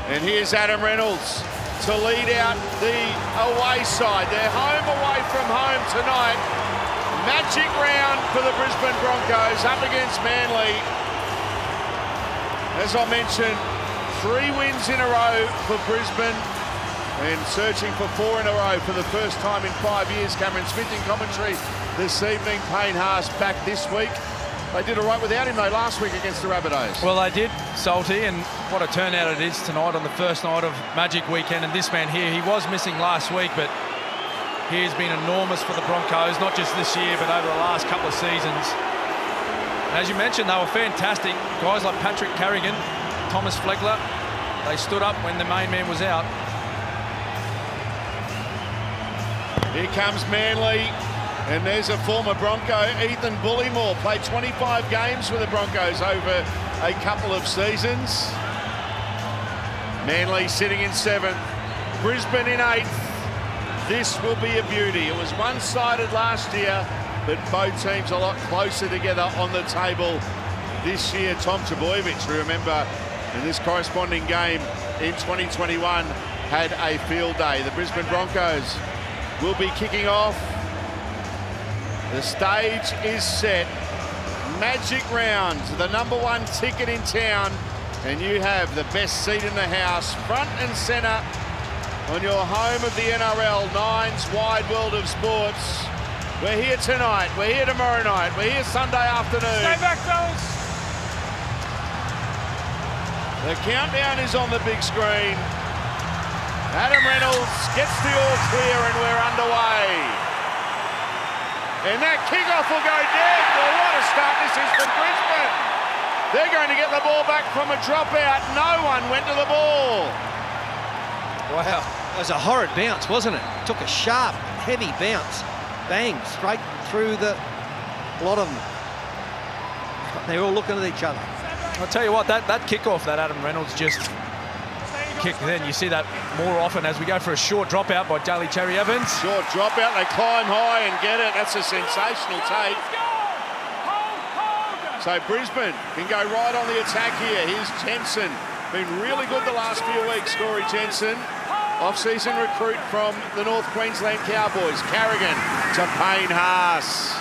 And here's Adam Reynolds to lead out the away side. They're home away from home tonight. Magic round for the Brisbane Broncos up against Manly. As I mentioned, 3 wins in a row for Brisbane and searching for 4 in a row for the first time in 5 years. Cameron Smith in commentary this evening. Payne Haas back this week. They did all right without him though last week against the Rabbitohs. Well, they did, Salty, and what a turnout it is tonight on the first night of Magic Weekend. And this man here, he was missing last week, but he has been enormous for the Broncos, not just this year, but over the last couple of seasons. As you mentioned, they were fantastic. Guys like Patrick Carrigan, Thomas Flegler, they stood up when the main man was out. Here comes Manly. And there's a former Bronco, Ethan Bullymore, played 25 games for the Broncos over a couple of seasons. Manly sitting in 7th, Brisbane in 8th. This will be a beauty. It was one-sided last year, but both teams a lot closer together on the table this year. Tom Trbojevic, who remember in this corresponding game in 2021, had a field day. The Brisbane Broncos will be kicking off. The stage is set. Magic round, the #1 ticket in town, and you have the best seat in the house, front and centre on your home of the NRL, Nine's wide world of sports. We're here tonight, we're here tomorrow night, we're here Sunday afternoon. Stay back, fellas. The countdown is on the big screen. Adam Reynolds gets the all clear and we're underway. And that kickoff will go dead. Well, what a start this is for Brisbane. They're going to get the ball back from a dropout. No one went to the ball. Wow, it was a horrid bounce, wasn't it? Took a sharp, heavy bounce. Bang, straight through the lot of them. They're all looking at each other. I'll tell you what, that kickoff that Adam Reynolds just kicked then, you see that more often as we go for a short dropout by Daly Cherry Evans. Short dropout, they climb high and get it. That's a sensational take. So Brisbane can go right on the attack here. Here's Jensen, been really good the last few weeks, Corey Jensen. Off-season recruit from the North Queensland Cowboys. Carrigan to Payne Haas.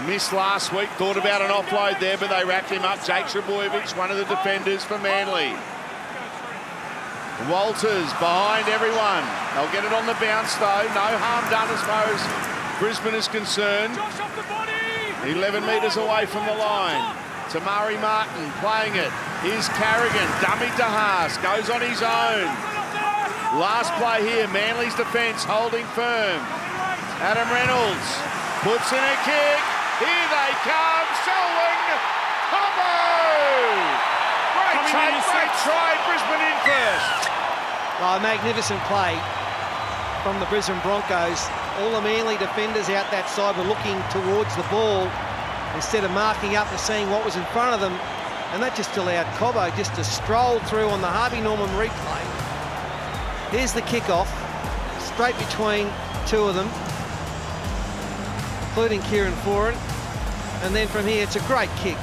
Missed last week, thought about an offload there, but they wrapped him up. Jake Trbojevic, one of the defenders for Manly. Walters behind everyone. They'll get it on the bounce though. No harm done as far as Brisbane is concerned. 11 metres away from the line. Tamari Martin playing it. Here's Carrigan, dummy to Haas, goes on his own. Last play here, Manly's defence holding firm. Adam Reynolds puts in a kick. Here they come, Selwyn, Cobbo! Great take, great try, Brisbane in first. Oh, a magnificent play from the Brisbane Broncos. All the Manly defenders out that side were looking towards the ball instead of marking up and seeing what was in front of them. And that just allowed Cobbo just to stroll through on the Harvey Norman replay. Here's the kickoff, straight between 2 of them, including Kieran Foran. And then from here, it's a great kick.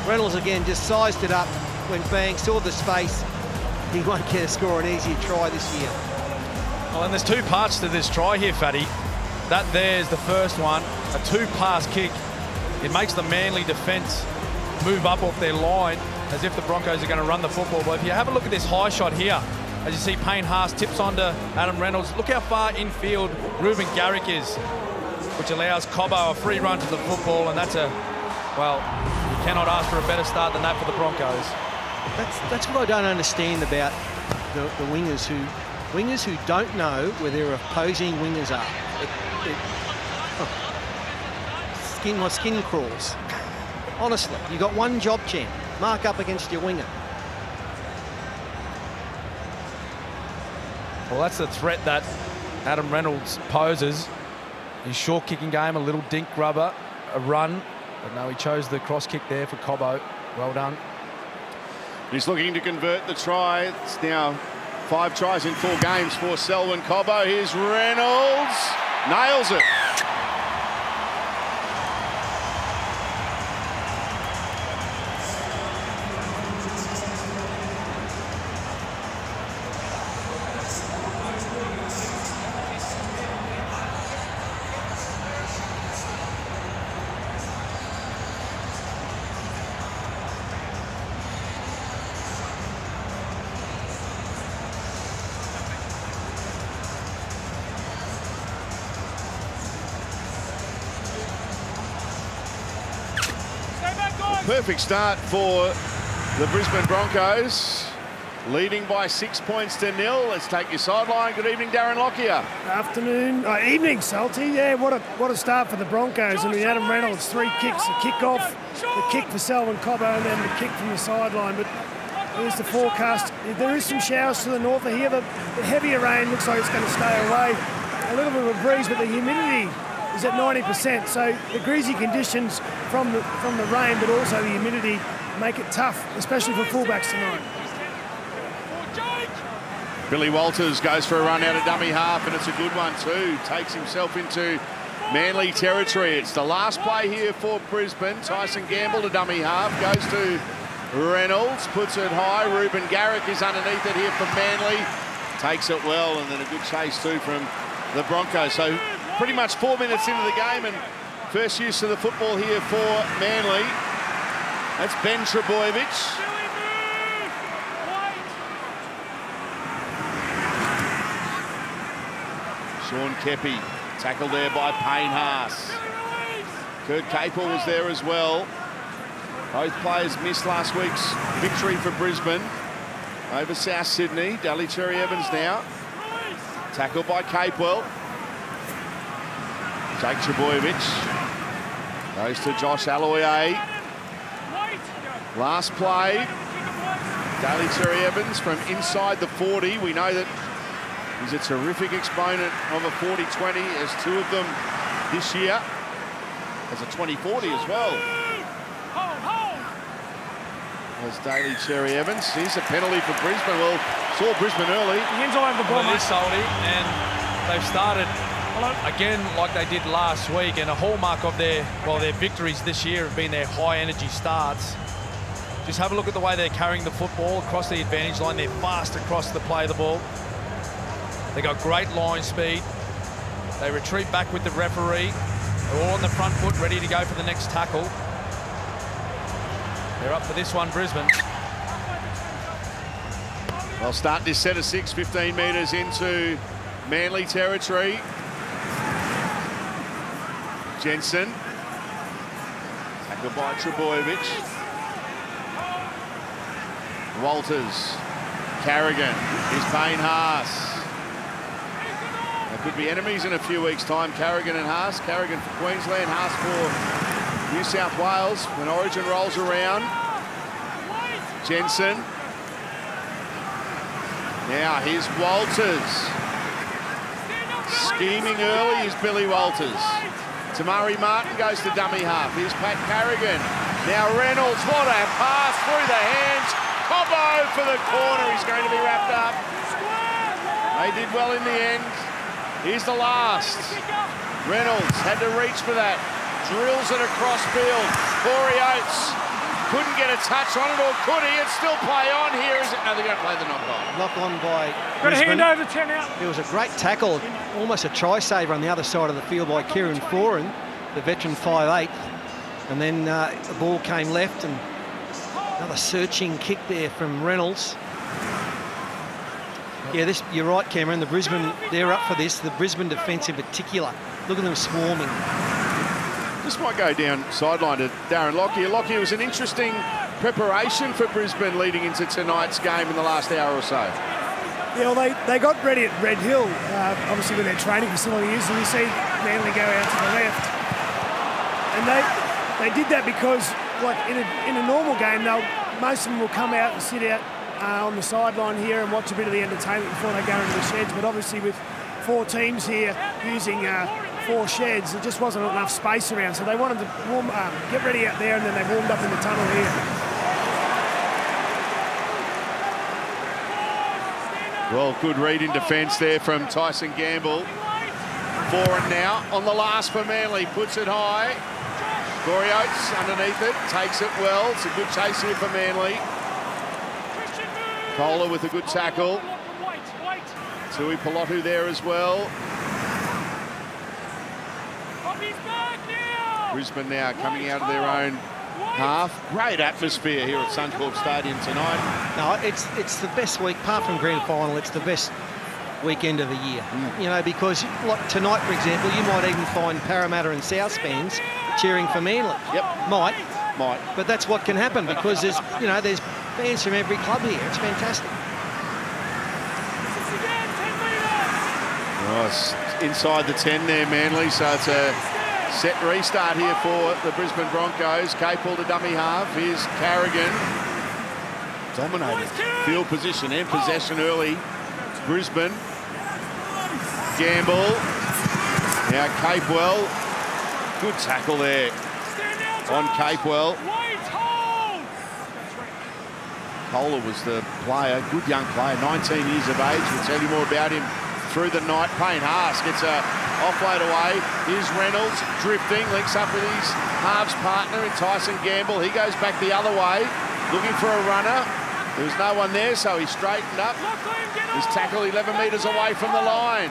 Reynolds again just sized it up when Bang saw the space. He won't get a score an easier try this year. Well, and there's 2 parts to this try here, Fatty. That there's the first one, a 2-pass kick. It makes the Manly defence move up off their line as if the Broncos are going to run the football. But if you have a look at this high shot here, as you see Payne Haas tips onto Adam Reynolds, look how far infield Ruben Garrick is, which allows Cobbo a free run to the football, and that's well, you cannot ask for a better start than that for the Broncos. That's what I don't understand about the wingers who don't know where their opposing wingers are. My skin crawls. Honestly, you got one job, champ. Mark up against your winger. Well, that's the threat that Adam Reynolds poses. His short kicking game, a little dink grubber, a run. But no, he chose the cross kick there for Cobbo. Well done. He's looking to convert the try. It's now 5 tries in 4 games for Selwyn Cobbo. Here's Reynolds. Nails it. perfect start for the Brisbane Broncos, leading by 6 points to 0. Let's take your sideline. Good evening, Darren Lockyer. Evening, Salty. Yeah, what a start for the Broncos. I mean, Adam Reynolds, 3 kicks, a kick-off, the kick for Selwyn Cobbo, and then the kick from the sideline. But here's the forecast. There is some showers to the north of here. The heavier rain looks like it's going to stay away. A little bit of a breeze, but the humidity is at 90%. So the greasy conditions from the rain, but also the humidity, make it tough, especially for fullbacks tonight. Billy Walters goes for a run out of dummy half, and it's a good one too. Takes himself into Manly territory. It's the last play here for Brisbane. Tyson Gamble to dummy half, goes to Reynolds, puts it high. Ruben Garrick is underneath it here from Manly. Takes it well, and then a good chase too from the Broncos. So pretty much 4 minutes into the game, and first use of the football here for Manly. That's Ben Trebojevic. Sean Kepi, tackled there by Payne Haas. Kurt Capel was there as well. Both players missed last week's victory for Brisbane over South Sydney. Daly Cherry Evans now. Tackled by Capewell. Jake Trebojevic goes to Josh Aloiai. Last play, Daly Cherry Evans from inside the 40. We know that he's a terrific exponent of a 40-20, as 2 of them this year. As a 20-40 as well. There's Daly Cherry Evans. Here's a penalty for Brisbane. Well, saw Brisbane early. Hands all over the ball, It is, Salty, and they've started again like they did last week, and a hallmark of their victories this year have been their high energy starts. Just have a look at the way they're carrying the football across the advantage line. They're fast across the play of the ball. They got great line speed. They retreat back with the referee. They're all on the front foot, ready to go for the next tackle. They're up for this one, Brisbane. They'll start this set of 6, 15 metres into Manly territory. Jensen. Tackled by Trebojevic. Walters. Carrigan. Here's Payne Haas. They could be enemies in a few weeks' time, Carrigan and Haas. Carrigan for Queensland, Haas for New South Wales when Origin rolls around. Jensen. Now here's Walters. Scheming early is Billy Walters. Tamari Martin goes to dummy half. Here's Pat Carrigan. Now Reynolds, what a pass through the hands. Cobbo for the corner. He's going to be wrapped up. They did well in the end. Here's the last. Reynolds had to reach for that. Drills it across field. Corey Oates couldn't get a touch on it, or could he? It's still play on here. Is it? No, they're going to play the knock on. Knock on by Got Brisbane. a hand over 10 out. It was a great tackle, almost a try-saver on the other side of the field by Kieran Foran, the veteran 5'8". And then the ball came left, and another searching kick there from Reynolds. Yeah, you're right, Cameron. The Brisbane, they're up for this. The Brisbane defence in particular. Look at them swarming. This might go down sideline to Darren Lockyer. Lockyer was an interesting preparation for Brisbane leading into tonight's game in the last hour or so. Yeah, well, they got ready at Red Hill, obviously with their training facilities, and you see Manly go out to the left. And they did that because, like in a normal game, most of them will come out and sit out on the sideline here and watch a bit of the entertainment before they go into the sheds. But obviously with 4 teams here using 4 sheds, there just wasn't enough space around. So they wanted to get ready out there, and then they warmed up in the tunnel here. Well, good read in defence there from Tyson Gamble. Foran now on the last for Manly, puts it high. Corey Oates underneath it, takes it well. It's a good chase here for Manly. Kohler with a good tackle. Tui Pelotu there as well. Brisbane now coming out of their own half. Great atmosphere here at Suncorp Stadium tonight. No, it's the best week, apart from grand final, it's the best weekend of the year. You know, because like tonight, for example, you might even find Parramatta and South fans cheering for Manly. Yep. Might. Mike. But that's what can happen because there's fans from every club here. It's fantastic. Oh, it's inside the 10 there, Manly. So it's a set restart here for the Brisbane Broncos. Capel to dummy half. Here's Carrigan. Dominated field position and possession early. Brisbane. Gamble. Now Capewell. Good tackle there on Capewell. Kohler was the player, good young player, 19 years of age. We'll tell you more about him through the night. Payne Haas gets a offload away. Here's Reynolds drifting, links up with his halves partner in Tyson Gamble. He goes back the other way, looking for a runner. There was no one there, so he straightened up. His tackle 11 metres away from the line.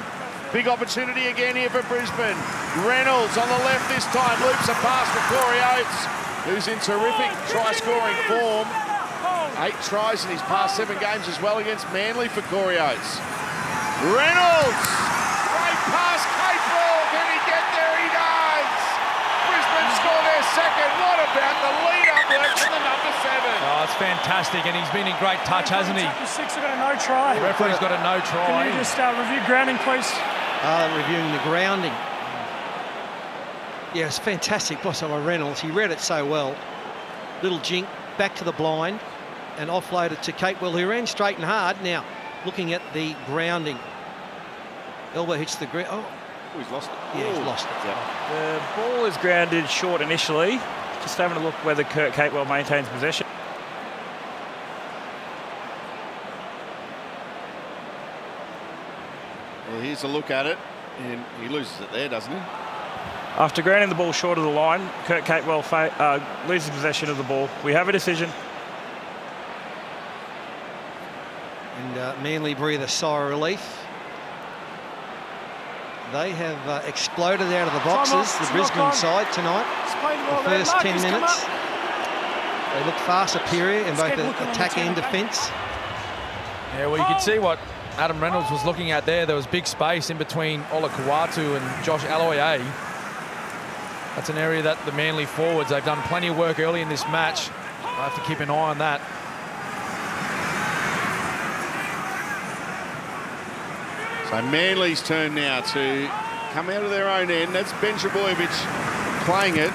Big opportunity again here for Brisbane. Reynolds on the left this time, loops a pass for Corey Oates, who's in terrific try-scoring form. 8 tries in his past 7 games as well against Manly for Corey Oates. Reynolds! Great pass, Capel! Can he get there? He does! Brisbane score their second. What about the lead-up work from the number 7? Oh, it's fantastic, and he's been in great touch, hasn't he? Chapter 6 have got a no try. The referee's got a no try. Can you just review grounding, please? Reviewing the grounding. Yeah, it's fantastic. Boss over Reynolds. He read it so well. Little jink, back to the blind, and offloaded to Capewell, who ran straight and hard. Now, looking at the grounding. Elbow hits the ground. Oh, he's lost it. Yeah, he's lost it. Yeah. The ball is grounded short initially. Just having a look whether Kurt Capewell maintains possession. Well, here's a look at it, and he loses it there, doesn't he? After grounding the ball short of the line, Kurt Capewell loses possession of the ball. We have a decision. And Manly breathe a sigh of relief. They have exploded out of the boxes, the Brisbane side tonight. The first 10 minutes. They look far superior in both attack and defence. Yeah, well, you can see what Adam Reynolds was looking at there. There was big space in between Ola Kawatu and Josh Aloiai. That's an area that the Manly forwards, they've done plenty of work early in this match. I have to keep an eye on that. So Manly's turn now to come out of their own end. That's Ben Trbojevic playing it.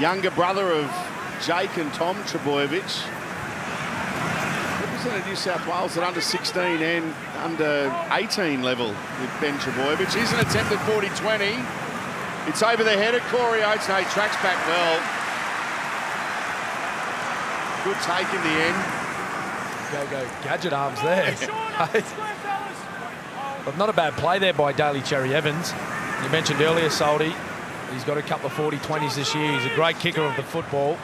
Younger brother of Jake and Tom Trbojevic. Represented New South Wales at under 16 and under 18 level with Ben Trbojevic. Here's an attempt at 40-20. It's over the head of Corey Oates. No, he tracks back well. Good take in the end. Go gadget arms there. But not a bad play there by Daly Cherry Evans. You mentioned earlier, Soldy, he's got a couple of 40-20s this year. He's a great kicker of the football.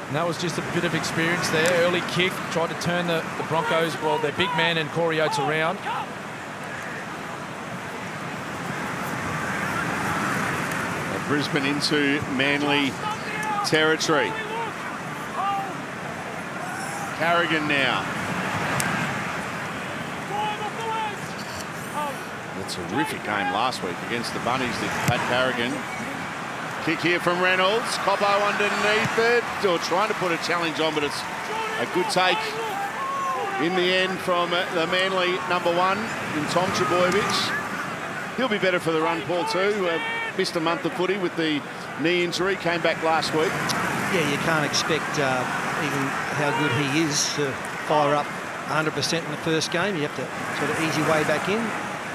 And that was just a bit of experience there. Early kick, tried to turn the Broncos, well, their big man and Corey Oates around. Brisbane into Manly territory. Carrigan now. A terrific game last week against the Bunnies, Pat Carrigan. Kick here from Reynolds. Cobbo underneath it. Still trying to put a challenge on, but it's a good take in the end from the Manly number 1 in Tom Trbojevic. He'll be better for the run, Paul, too. Missed a month of footy with the knee injury. Came back last week. Yeah, you can't expect even how good he is to fire up 100% in the first game. You have to sort of ease your way back in,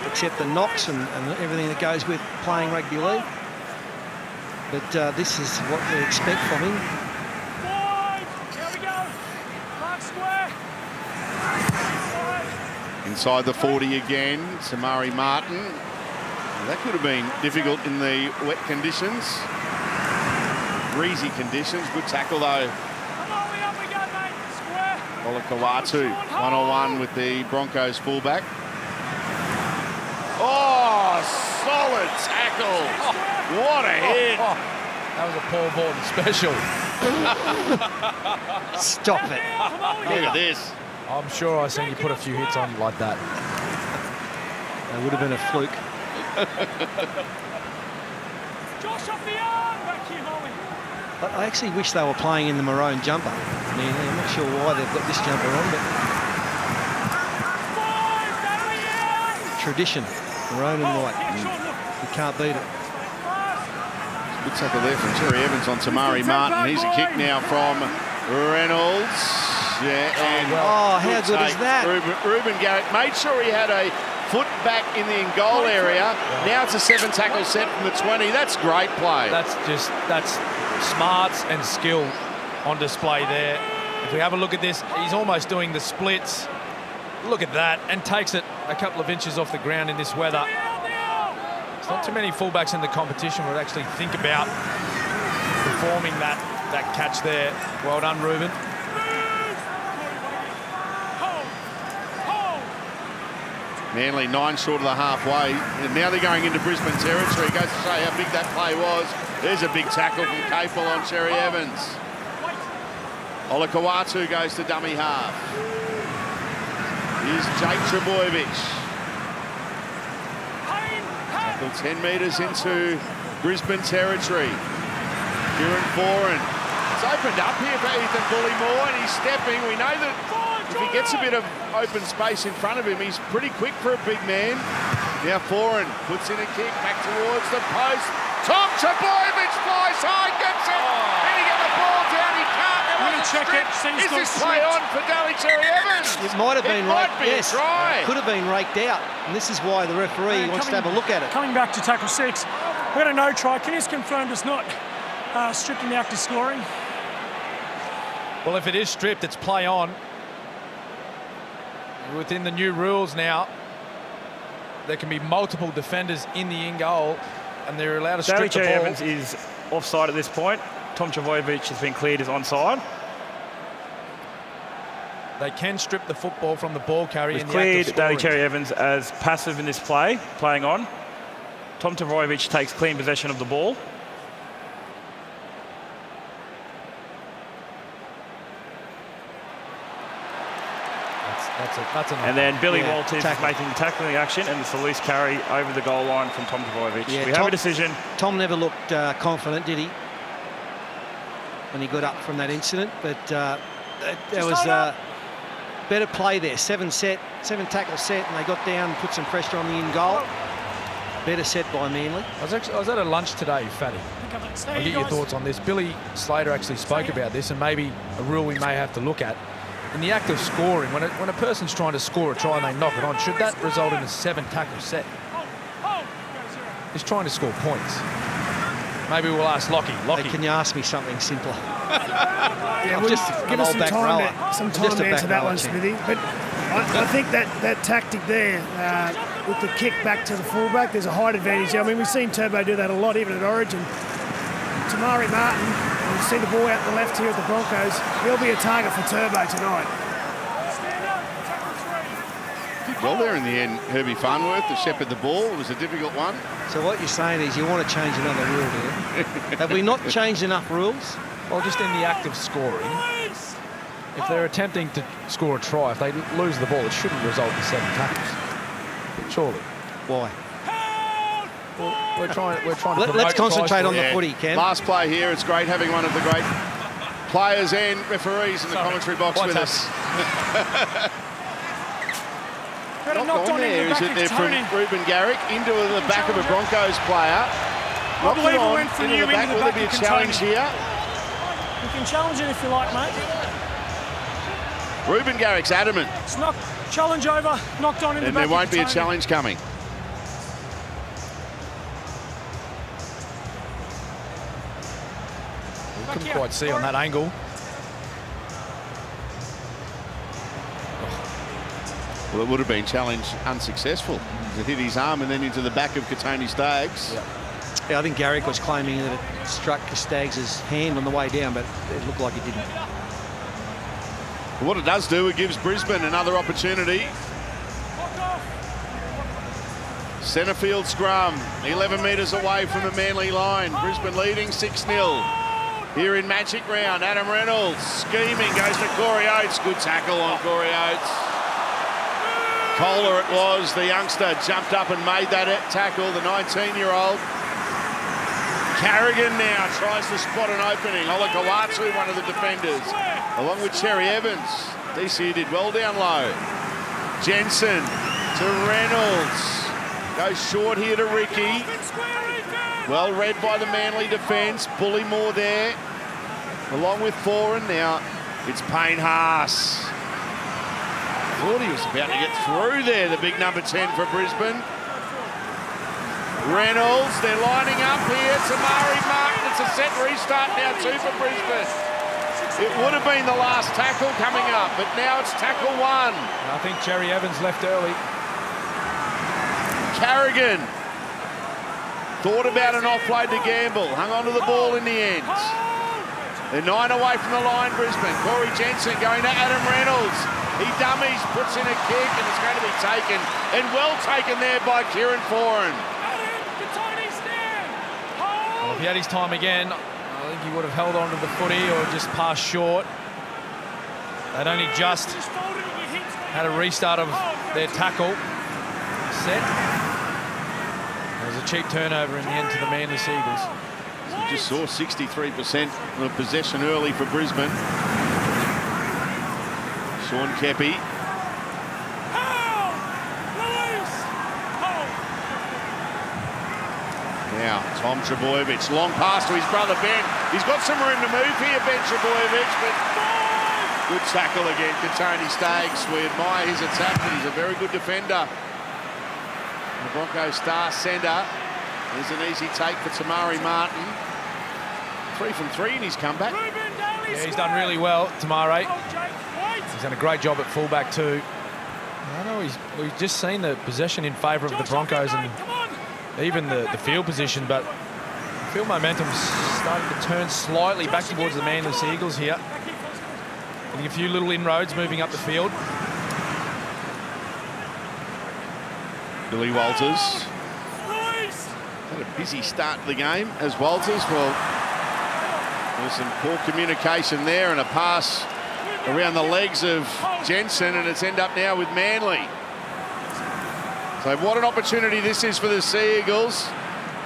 accept the knocks and everything that goes with playing rugby league. But this is what we expect from him. Here we go. Mark square. Inside the 40 again, Samari Martin. That could have been difficult in the wet conditions. Breezy conditions. Good tackle though. Come on, we up we go, mate. Square. Ola Kawatu, 1-on-1 with the Broncos fullback. Oh, solid tackle. What a hit. That was a Paul Vorton special. Stop it. Look at this. I'm sure I've seen you put a few hits on like that. That would have been a fluke. Josh off the arm. Back here, Molly. But I actually wish they were playing in the maroon jumper. I'm not sure why they've got this jumper on, but tradition, maroon and white. You can't beat it. Good tackle there from Terry Evans on Tamari Martin. Here's a kick now from Reynolds. Yeah, and how good is that? Ruben Garrick made sure he had a foot back in the in-goal area. Now it's a 7-tackle set from the 20. That's great play. That's smarts and skill on display there. If we have a look at this, he's almost doing the splits. Look at that, and takes it a couple of inches off the ground in this weather. There's not too many fullbacks in the competition would actually think about performing that catch there. Well done, Ruben. Manly 9 short of the halfway, and now they're going into Brisbane territory. It goes to show how big that play was. There's a big tackle from Capel on Cherry Evans. Olakawatu goes to dummy half. Here's Jake Trebojevic. Tackle 10 metres into Brisbane territory. Kieran Foran. It's opened up here for Ethan Bullymore, and he's stepping. We know that if he gets a bit of open space in front of him, he's pretty quick for a big man. Now Foran puts in a kick back towards the post. Tom Trebojevic flies high, gets it. Can he get the ball down? He can't. Is this play on for Daly Cherry Evans? It might have been raked. Yes, it could have been raked out, and this is why the referee wants to have a look at it. Coming back to tackle 6, we had a no try. Can you just confirm it's not stripped in the act of scoring? Well, if it is stripped, it's play on. Within the new rules now, there can be multiple defenders in the in-goal, and they're allowed to strip the ball. Cherry Evans is offside at this point. Tom Trebojevic has been cleared as onside. They can strip the football from the ball carrier. We've cleared Daly Cherry Evans as passive in this play, playing on. Tom Trebojevic takes clean possession of the ball. That's and then Billy Walters is making the tackling action, and it's a loose carry over the goal line from Tom Trebojevic. We have a decision. Tom never looked confident, did he? When he got up from that incident, but there was better play there. 7 tackle set, and they got down and put some pressure on the in goal. Better set by Manly. I was at a lunch today, Fatty. I'll get your thoughts on this. Billy Slater actually spoke about this, and maybe a rule we may have to look at. In the act of scoring, when a person's trying to score a try and they knock it on, should that result in a 7-tackle set? He's trying to score points. Maybe we'll ask Lockie. Hey, can you ask me something simpler? Give us some time to answer that one, Smithy. But I think that tactic there, with the kick back to the fullback, there's a height advantage. I mean, we've seen Turbo do that a lot, even at Origin. Tamari Martin, you see the ball out the left here at the Broncos. He'll be a target for Turbo tonight. Well, there in the end, Herbie Farnworth to shepherd the ball. It was a difficult one. So what you're saying is you want to change another rule here. Have we not changed enough rules? Well, just in the act of scoring, if they're attempting to score a try, if they lose the ball, it shouldn't result in 7 tackles. Surely. Why? Well, we're trying to let's concentrate on the footy, Cam. Last play here. It's great having one of the great players and referees in the commentary box with us. Knocked on there, is it there from Ruben Garrick into the back of a Broncos player. Knocked it on into the back. Will there be a challenge here? You can challenge it if you like, mate. Ruben Garrick's adamant. It's not challenge over, knocked on in the back. And there won't be a challenge coming. Couldn't quite see on that angle. Well, it would have been challenged unsuccessful. It hit his arm and then into the back of Katoni Staggs. Yeah, I think Garrick was claiming that it struck Staggs' hand on the way down, but it looked like it didn't. What it does do, it gives Brisbane another opportunity. Centre field scrum, 11 metres away from the Manly line. Brisbane leading 6-0. Here in Magic Round, Adam Reynolds scheming, goes to Corey Oates. Good tackle on Corey Oates. Kohler it was, the youngster jumped up and made that tackle, the 19-year-old. Carrigan now tries to spot an opening. Oates, one of the defenders, along with Cherry Evans. DC did well down low. Jensen to Reynolds. Goes short here to Ricky. Well read by the Manly defence. Bullymore there, along with Foran. Now it's Payne Haas. Thought he was about to get through there, the big number 10 for Brisbane. Reynolds, they're lining up here. Tamari Martin, it's a set restart now too for Brisbane. It would have been the last tackle coming up, but now it's tackle 1. I think Cherry Evans left early. Carrigan thought about an offload to Gamble, hung onto the ball in the end. They're 9 away from the line, Brisbane. Corey Jensen going to Adam Reynolds. He dummies, puts in a kick, and it's going to be taken, and well taken there by Kieran Foran. Well, if he had his time again, I think he would have held on to the footy or just passed short. They'd only just had a restart of their tackle set. There was a cheap turnover in the end to the Manly Sea Eagles. So we just saw 63% of possession early for Brisbane. Sean Kepi. Now, Tom Trebojevic, long pass to his brother Ben. He's got some room to move here, Ben Trebojevic, but good tackle again to Tony Staggs. We admire his attack, but he's a very good defender. The Broncos star centre. There's an easy take for Tamari Martin. 3 from 3 in his comeback. Yeah, he's done really well, Tamari. He's done a great job at fullback too. I know we've just seen the possession in favour of the Broncos and even the field position, but field momentum's starting to turn slightly back towards the Manly Sea Eagles here. Getting a few little inroads moving up the field. Billy Walters. Had a busy start to the game as Walters. Well, there's some poor communication there and a pass around the legs of Jensen, and it's end up now with Manly. So what an opportunity this is for the Sea Eagles.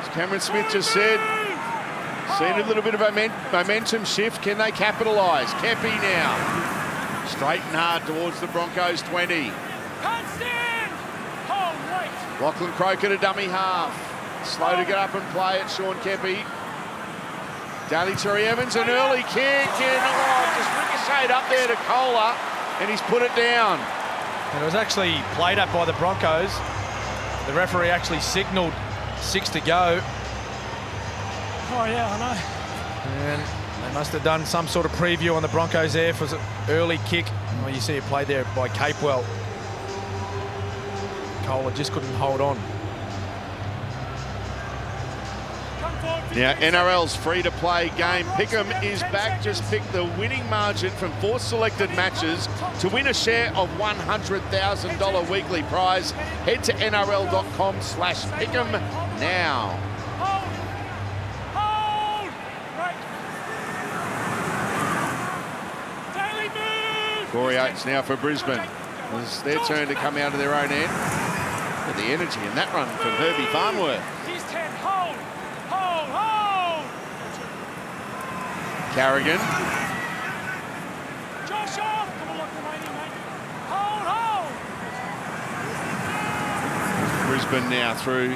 As Cameron Smith just said, seen a little bit of momentum shift. Can they capitalise? Kepi now. Straight and hard towards the Broncos 20. Lachlan Croker to dummy half. Slow to get up and play it, Sean Kepi. Daly Cherry Evans, an early kick, and just ricocheted up there to Kohler, and he's put it down. And it was actually played at by the Broncos. The referee actually signalled 6 to go. Oh, yeah, I know. And they must have done some sort of preview on the Broncos there for an early kick. Well, you see it played there by Capewell. Kohler just couldn't hold on. Now, NRL's free-to-play game. Pick'em is back. Just pick the winning margin from 4 selected matches to win a share of $100,000 weekly prize. Head to nrl.com/pick'em now. Corey Oates now for Brisbane. It's their turn to come out of their own end. But the energy in that run from Herbie Farnworth. Carrigan. Brisbane now through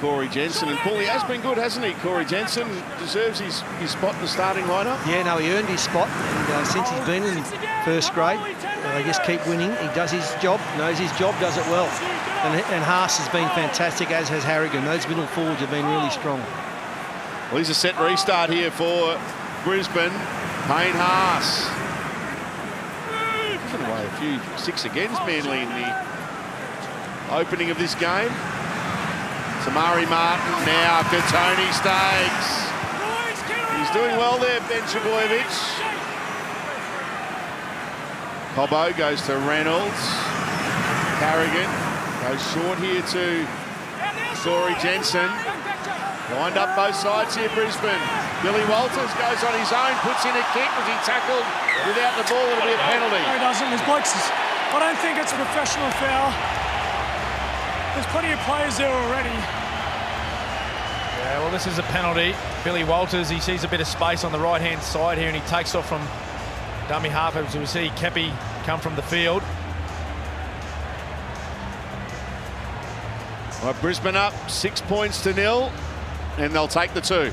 Corey Jensen. And Paulie has been good, hasn't he? Corey Jensen deserves his spot in the starting lineup. Yeah, no, he earned his spot. And since he's been in first grade, they just keep winning. He does his job, knows his job, does it well. And Haas has been fantastic, as has Harrigan. Those middle forwards have been really strong. Well, here's a set restart here for Brisbane. Payne Haas. Put away a few 6 against Manly in the opening of this game. Tamari Martin now to Tony Staggs. He's doing well there, Ben Trebojevic. Cobbo goes to Reynolds. Carrigan goes short here to Corey Jensen. Lined up both sides here, Brisbane. Billy Walters goes on his own, puts in a kick. Was he tackled without the ball? It'll be a penalty. No, he doesn't. There's blokes. I don't think it's a professional foul. There's plenty of players there already. Yeah, well, this is a penalty. Billy Walters, he sees a bit of space on the right-hand side here, and he takes off from dummy half. As we see Kepi come from the field. Well, Brisbane up 6 points to 0, and they'll take the 2.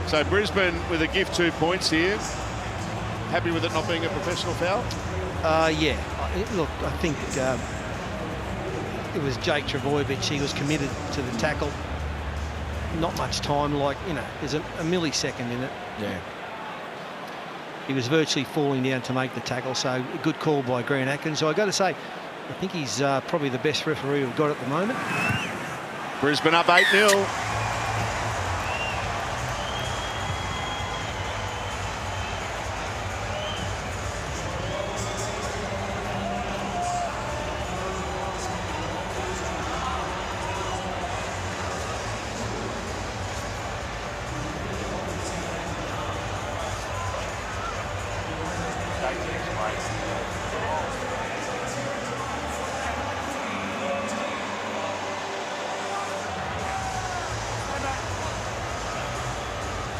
So Brisbane with a gift 2 points here. Happy with it not being a professional foul? Yeah. Look, I think it was Jake Trbojevic. He was committed to the tackle. Not much time, like, you know, there's a millisecond in it. Yeah. He was virtually falling down to make the tackle, so a good call by Grant Atkins. So I got to say, I think he's probably the best referee we've got at the moment. Brisbane up 8-0.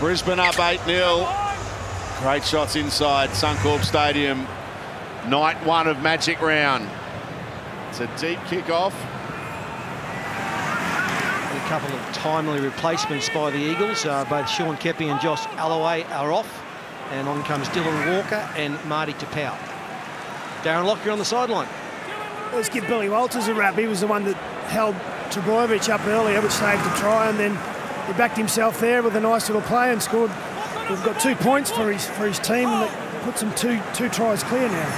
Brisbane up 8-0. Great shots inside Suncorp Stadium. Night 1 of Magic Round. It's a deep kick-off. A couple of timely replacements by the Eagles. Both Sean Kepi and Josh Alloway are off. And on comes Dylan Walker and Marty Tapau. Darren Lockyer on the sideline. Let's give Billy Walters a rap. He was the one that held Trbojevic up earlier, which saved a try, and then he backed himself there with a nice little play and scored. We've got 2 points for his team, and that puts him two tries clear now.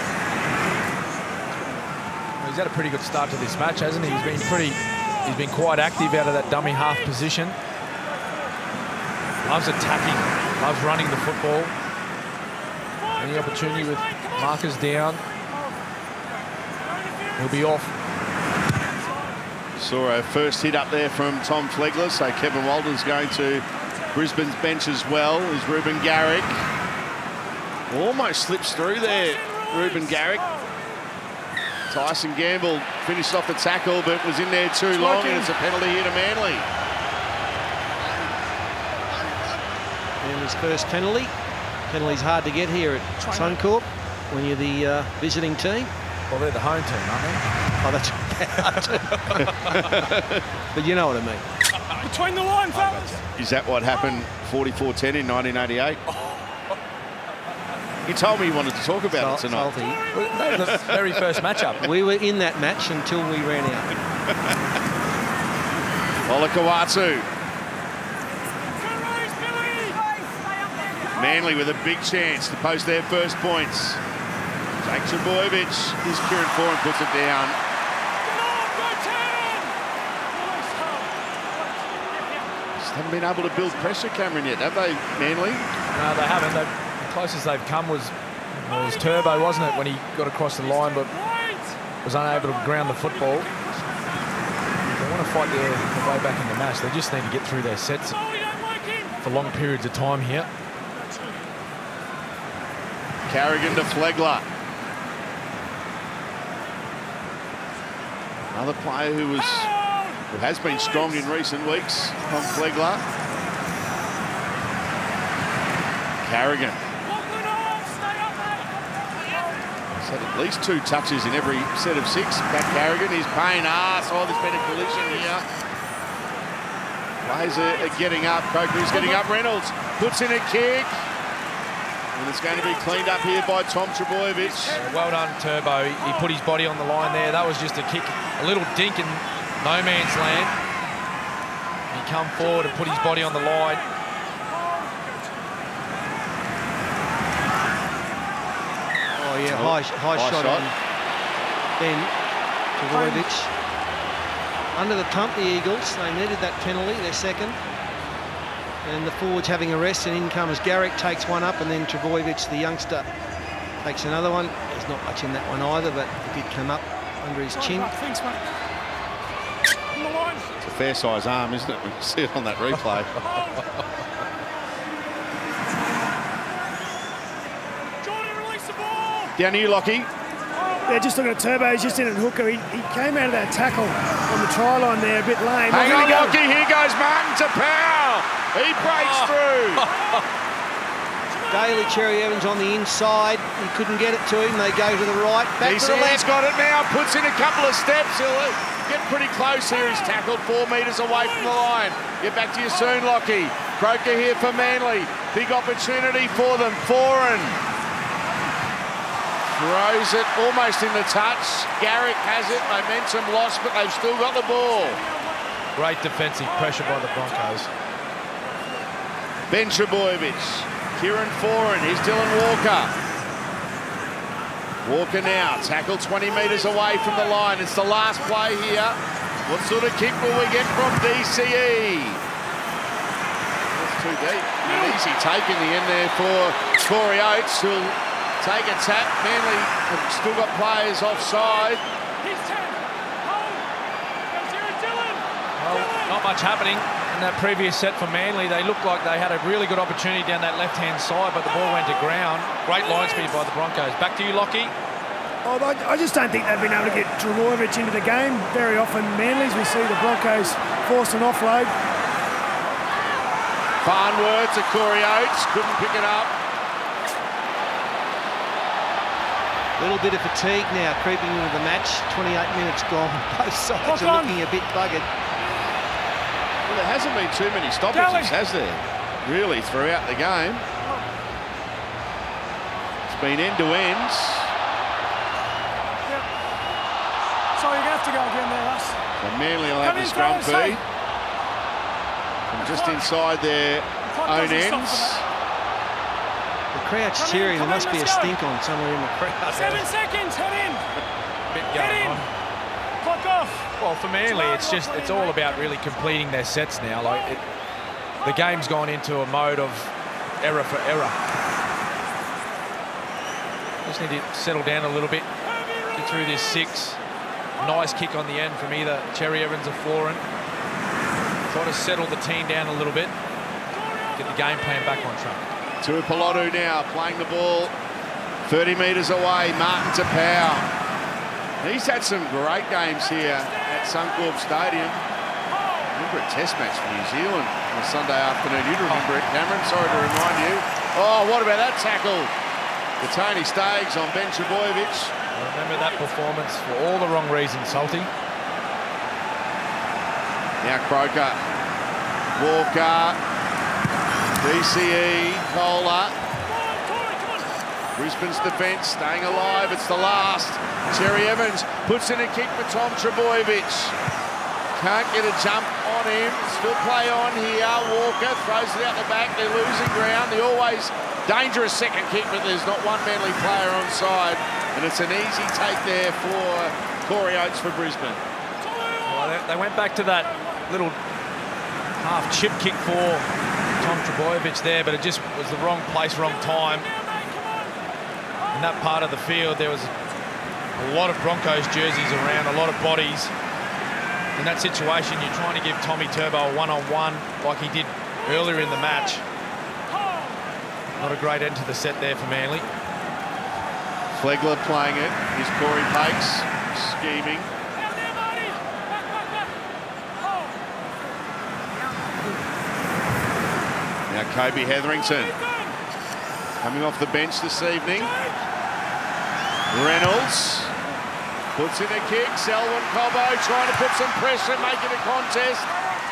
Well, he's had a pretty good start to this match, hasn't he? He's been quite active out of that dummy half position. Loves attacking, loves running the football. Any opportunity with markers down, he'll be off. Saw a first hit up there from Tom Flegler, so Kevin Walden's going to Brisbane's bench as well. Is Ruben Garrick. Almost slips through there, Ruben Garrick. Tyson Gamble finished off the tackle, but was in there too long, and it's a penalty here to Manly. Manly's first penalty. Penalty's hard to get here at Suncorp when you're the visiting team. Well, they're the home team, aren't they? Oh, that's but you know what I mean. Between the line, fellas. Is that what happened 44-10 in 1988? You told me you wanted to talk about it tonight. That was the very first matchup. We were in that match until we ran out. Olakawatu. Manly with a big chance to post their first points. Jake Trbojevic is Kieran Foran, puts it down. Just haven't been able to build pressure, Cameron, yet, have they, Manly? No, they haven't. The closest they've come was Turbo, wasn't it, when he got across the line, but was unable to ground the football. They want to fight their way back in the match. They just need to get through their sets for long periods of time here. Carrigan to Flegler. Another player who has been strong in recent weeks on Flegler. Carrigan. He's had at least 2 touches in every set of 6. Back Carrigan, he's paying arse. Oh, there's been a collision here. Players are getting up. Coker's getting up. Reynolds puts in a kick. And it's going to be cleaned up here by Tom Trbojevic. Yeah, well done, Turbo. He put his body on the line there. That was just a kick, a little dink in no man's land. He come forward and put his body on the line. Oh, yeah, high shot on Ben Trbojevic. under the pump, the Eagles. They needed that penalty, their second. And the forwards having a rest, and in comes Garrick, takes one up, and then Trbojevic, the youngster, takes another one. There's not much in that one either, but it did come up under his chin. Thanks, mate. On the line. It's a fair size arm, isn't it? We can see it on that replay. Jordan, release the ball. Down to you, Lockie. Yeah, just looking at Turbo, he's just in at hooker. He came out of that tackle on the try line there, a bit lame. Hang on, Lockie. Here goes Martin to Powell. He breaks through. Daly, Cherry Evans on the inside. He couldn't get it to him. They go to the right. Back to the DC's left. got it now. Puts in a couple of steps. He'll get pretty close here. He's tackled 4 metres away from the line. Get back to you soon, Lockie. Croker here for Manly. Big opportunity for them. Foran throws it almost in the touch. Garrick has it. Momentum lost, but they've still got the ball. Great defensive pressure by the Broncos. Ben Trbojevic. Kieran Foran. Here's Dylan Walker. Walker now. Tackled 20 metres away from the line. It's the last play here. What sort of kick will we get from DCE? That's too deep. An easy take in the end there for Corey Oates, who'll take a tap. Manly have still got players offside. He's 10. Hold. Goes here, Dylan. Well, not much happening in that previous set for Manly. They looked like they had a really good opportunity down that left-hand side, but the ball went to ground. Great line speed by the Broncos. Back to you, Lockie. Oh, I just don't think they've been able to get Trbojevic into the game. Very often, Manly's, we see the Broncos force an offload. Farnworth to Corey Oates. Couldn't pick it up. Little bit of fatigue now creeping into the match. 28 minutes gone. Both sides are looking a bit buggered. Well, there hasn't been too many stoppages, has there? Really, throughout the game. It's been end to ends. Yep. So you're going to have to go again there, Russ. So Manly will have the scrum feed from just inside their own ends. The crowd's cheering. There must be a stink on somewhere in the crowd. 7 seconds, head in. Bit Head going in. on. Clock off. Well, for Manly, it's all about really completing their sets now. The game's gone into a mode of error for error. Just need to settle down a little bit, get through this 6. Nice kick on the end from either Cherry Evans or Foran. Try to settle the team down a little bit, get the game plan back on track. Tuipulotu now playing the ball 30 metres away. Martin to Powell. He's had some great games here at Suncorp Stadium. Remember a test match for New Zealand on a Sunday afternoon. You'd remember it, Cameron. Sorry to remind you. Oh, what about that tackle? The Tony Staggs on Ben Trbojevic. I remember that performance for all the wrong reasons, Salty. Now Croker. Walker. DCE. Kohler. Brisbane's defence staying alive. It's the last. Cherry Evans puts in a kick for Tom Trbojevic. Can't get a jump on him. Still play on here. Walker throws it out the back. They're losing ground. The always dangerous second kick, but there's not one Manly player on side. And it's an easy take there for Corey Oates for Brisbane. Well, they went back to that little half chip kick for Tom Trbojevic there, but it just was the wrong place, wrong time. In that part of the field, there was a lot of Broncos jerseys around, a lot of bodies. In that situation, you're trying to give Tommy Turbo a one-on-one like he did earlier in the match. Not a great end to the set there for Manly. Flegler playing it. Here's Corey Pakes scheming. Now Kobe Hetherington coming off the bench this evening. Reynolds puts in a kick. Selwyn Cobbo trying to put some pressure, make it a contest.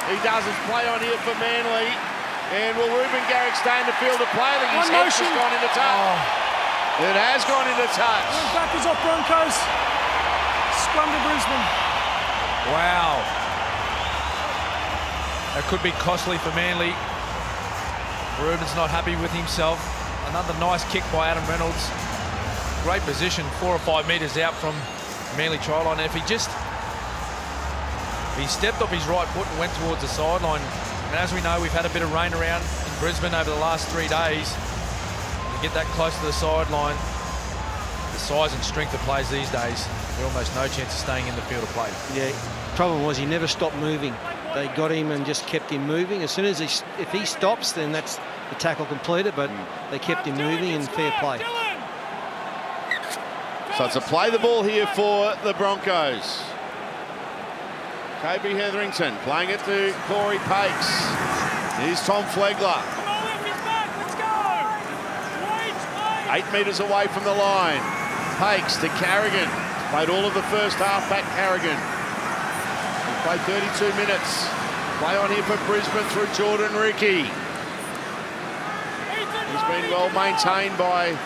He does his play on here for Manly. And will Ruben Garrick stay in the field of play? I think his head's just gone into touch. It has gone into touch. Back is off Broncos. Scrum to Brisbane. Wow. That could be costly for Manly. Ruben's not happy with himself. Another nice kick by Adam Reynolds. Great position, 4 or 5 metres out from Manly try line. If he just He stepped off his right foot and went towards the sideline. And as we know, we've had a bit of rain around in Brisbane over the last 3 days. To get that close to the sideline, the size and strength of players these days, there's almost no chance of staying in the field of play. Yeah, problem was he never stopped moving. They got him and just kept him moving. As soon as if he stops, then that's the tackle completed, but they kept him moving and fair play. So it's a play the ball here for the Broncos. Cobbo Hetherington playing it to Corey Pakes. Here's Tom Flegler. 8 metres away from the line. Pakes to Carrigan. Played all of the first half back Carrigan. He played 32 minutes. Play on here for Brisbane through Jordan Ricky. He's been well maintained by,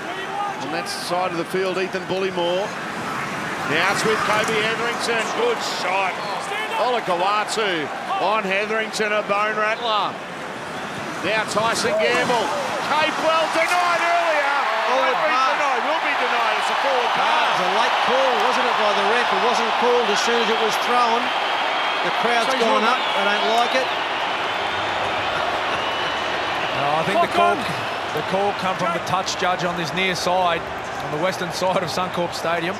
on that side of the field, Ethan Bullymore. Now it's with Cobbo Hetherington. Good shot. Oates on Hetherington, a bone rattler. Now Tyson Gamble. Capewell denied earlier. Will be denied. It's a forward It pass. was a late call, wasn't it, by the ref? It wasn't called as soon as it was thrown. The crowd's gone up. They don't like it. No, I think the call come from the touch judge on this near side, on the western side of Suncorp Stadium.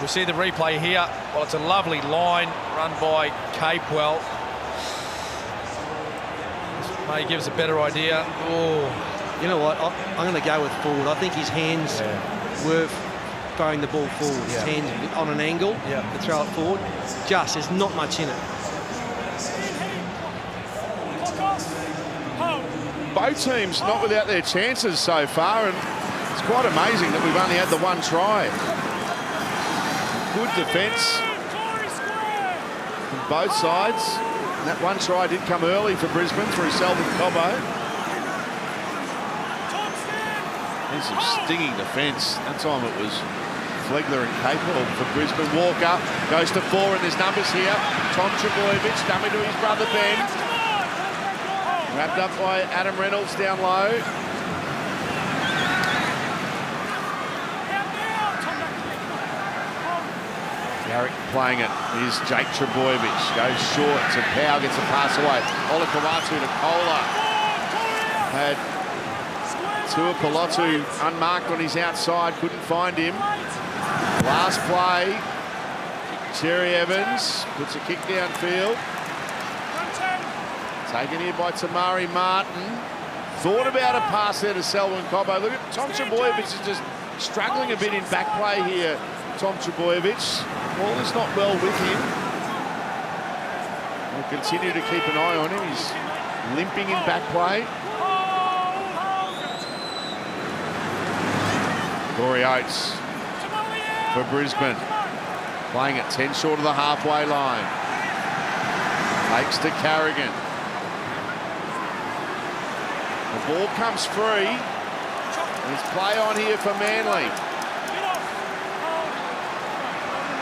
We see the replay here. Well, it's a lovely line run by Capewell. This may give us a better idea. Oh. You know what? I'm going to go with forward. I think his hands were throwing the ball forward. His hands on an angle to throw it forward. There's not much in it. Both teams not without their chances so far, and it's quite amazing that we've only had the one try. Good defence from both sides. And that one try did come early for Brisbane through Selwyn Cobbo. And some stinging defence. That time it was Flegler and Capewell for Brisbane. Walker goes to 4, and there's numbers here. Tom Trbojevic, dummy to his brother Ben. Wrapped up by Adam Reynolds down low. Garrick playing it. Here's Jake Trbojevic. Goes short to Powell, gets a pass away. Olakawatu to Kohler. Had Tuapolotu unmarked on his outside, couldn't find him. Last play, Cherry Evans puts a kick downfield. Taken here by Tamari Martin. Thought about a pass there to Selwyn Cobbo. Look at Tom Trbojevic is just struggling a bit in back play here. Tom Trbojevic. Ball is not well with him. We'll continue to keep an eye on him. He's limping in back play. Corey Oates for Brisbane. Playing at 10 short of the halfway line. Takes to Carrigan. The ball comes free. There's play on here for Manly.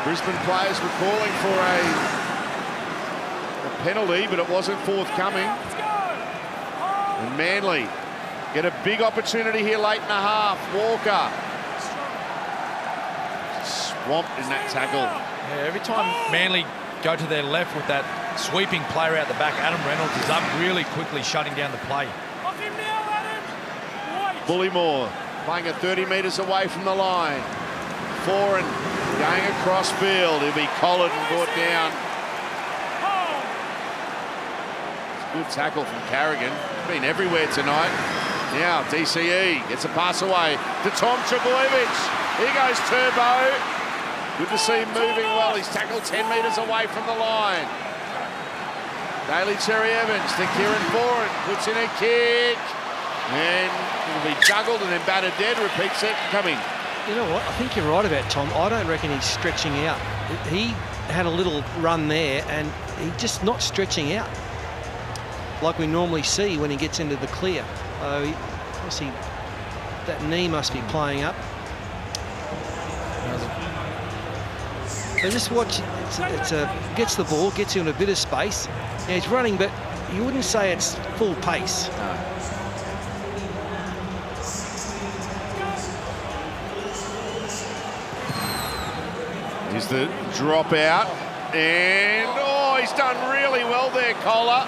Brisbane players were calling for a penalty, but it wasn't forthcoming. And Manly get a big opportunity here late in the half. Walker. Swamped in that tackle. Yeah, every time Manly go to their left with that sweeping player out the back, Adam Reynolds is up really quickly, shutting down the play. Bullymore playing at 30 metres away from the line. Foran going across field. He'll be collared and brought down. It's a good tackle from Carrigan. Been everywhere tonight. Now DCE gets a pass away to Tom Trbojevic. Here goes Turbo. Good to see him moving well. He's tackled 10 metres away from the line. Daly Cherry Evans to Kieran Foran. Puts in a kick. And it'll be juggled and then battered dead. Repeats it. Coming. You know what? I think you're right about Tom. I don't reckon he's stretching out. He had a little run there and he's just not stretching out like we normally see when he gets into the clear. Obviously, that knee must be playing up. So just watch. Gets the ball, gets you in a bit of space. Yeah, he's running, but you wouldn't say it's full pace. No. Here's the drop out. And, oh, he's done really well there, Kohler.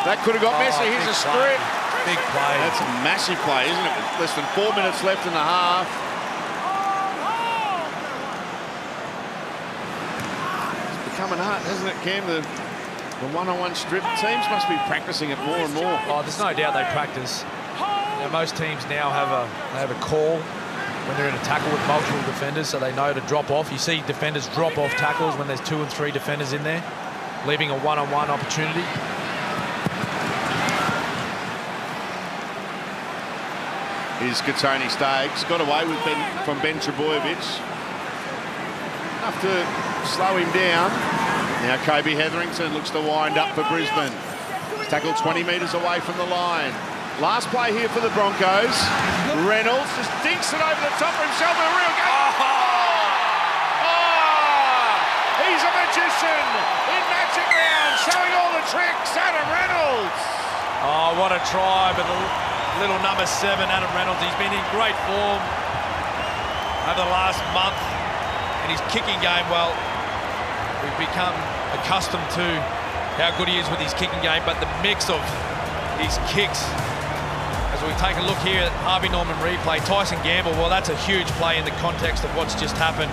That could have got messy. Here's a strip. Big play. That's a massive play, isn't it? With less than 4 minutes left in the half. It's become an art, hasn't it, Cam? The one-on-one strip. Teams must be practicing it more and more. Oh, there's no doubt they practice. You know, most teams now have a call when they're in a tackle with multiple defenders, so they know to drop off. You see defenders drop off tackles when there's 2 and 3 defenders in there, leaving a one-on-one opportunity. Here's Katoni Staggs. Got away with from Ben Trebojevic. Enough to slow him down. Now Kobe Hetherington looks to wind up for Brisbane. He's tackled 20 metres away from the line. Last play here for the Broncos. Reynolds just dinks it over the top for himself. A real game. He's a magician in Magic Round, showing all the tricks. Adam Reynolds. Oh, what a try, but the little number 7, Adam Reynolds. He's been in great form over the last month in his kicking game. Well, we've become accustomed to how good he is with his kicking game, but the mix of his kicks, as we take a look here at Harvey Norman replay, Tyson Gamble, well, that's a huge play in the context of what's just happened.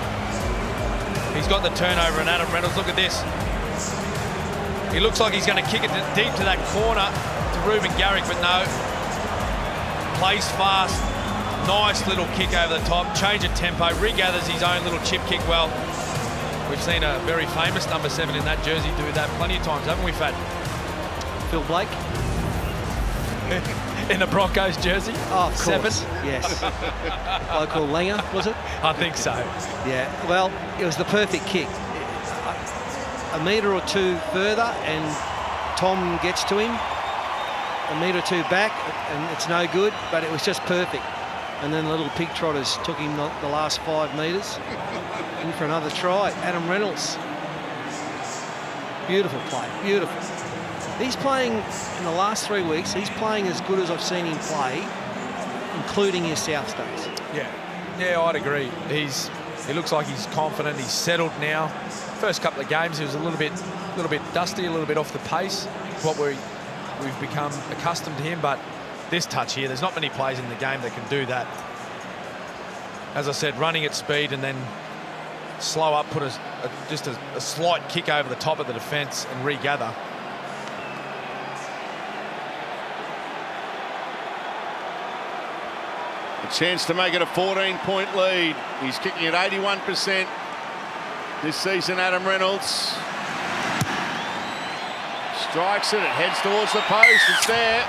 He's got the turnover, and Adam Reynolds, look at this. He looks like he's going to kick it deep to that corner to Ruben Garrick, but no. Plays fast, nice little kick over the top, change of tempo, regathers his own little chip kick. Well, we've seen a very famous number 7 in that jersey do that plenty of times, haven't we, Fat? Phil Blake. In the Broncos jersey? Oh, of course. 7? Yes. Local Langer, was it? I think so. Yeah, well, it was the perfect kick. A metre or 2 further and Tom gets to him. A metre or 2 back and it's no good, but it was just perfect. And then the little pig trotters took him the last 5 metres in for another try. Adam Reynolds. Beautiful play, beautiful. He's playing in the last 3 weeks, he's playing as good as I've seen him play, including his South States. Yeah, I'd agree. He looks like he's confident, he's settled now. First couple of games he was a little bit dusty, a little bit off the pace. What we've become accustomed to him, but this touch here, there's not many players in the game that can do that. As I said, running at speed and then slow up, put just a slight kick over the top of the defence and regather. A chance to make it a 14-point lead. He's kicking at 81% this season, Adam Reynolds. Strikes it, it heads towards the post, it's there.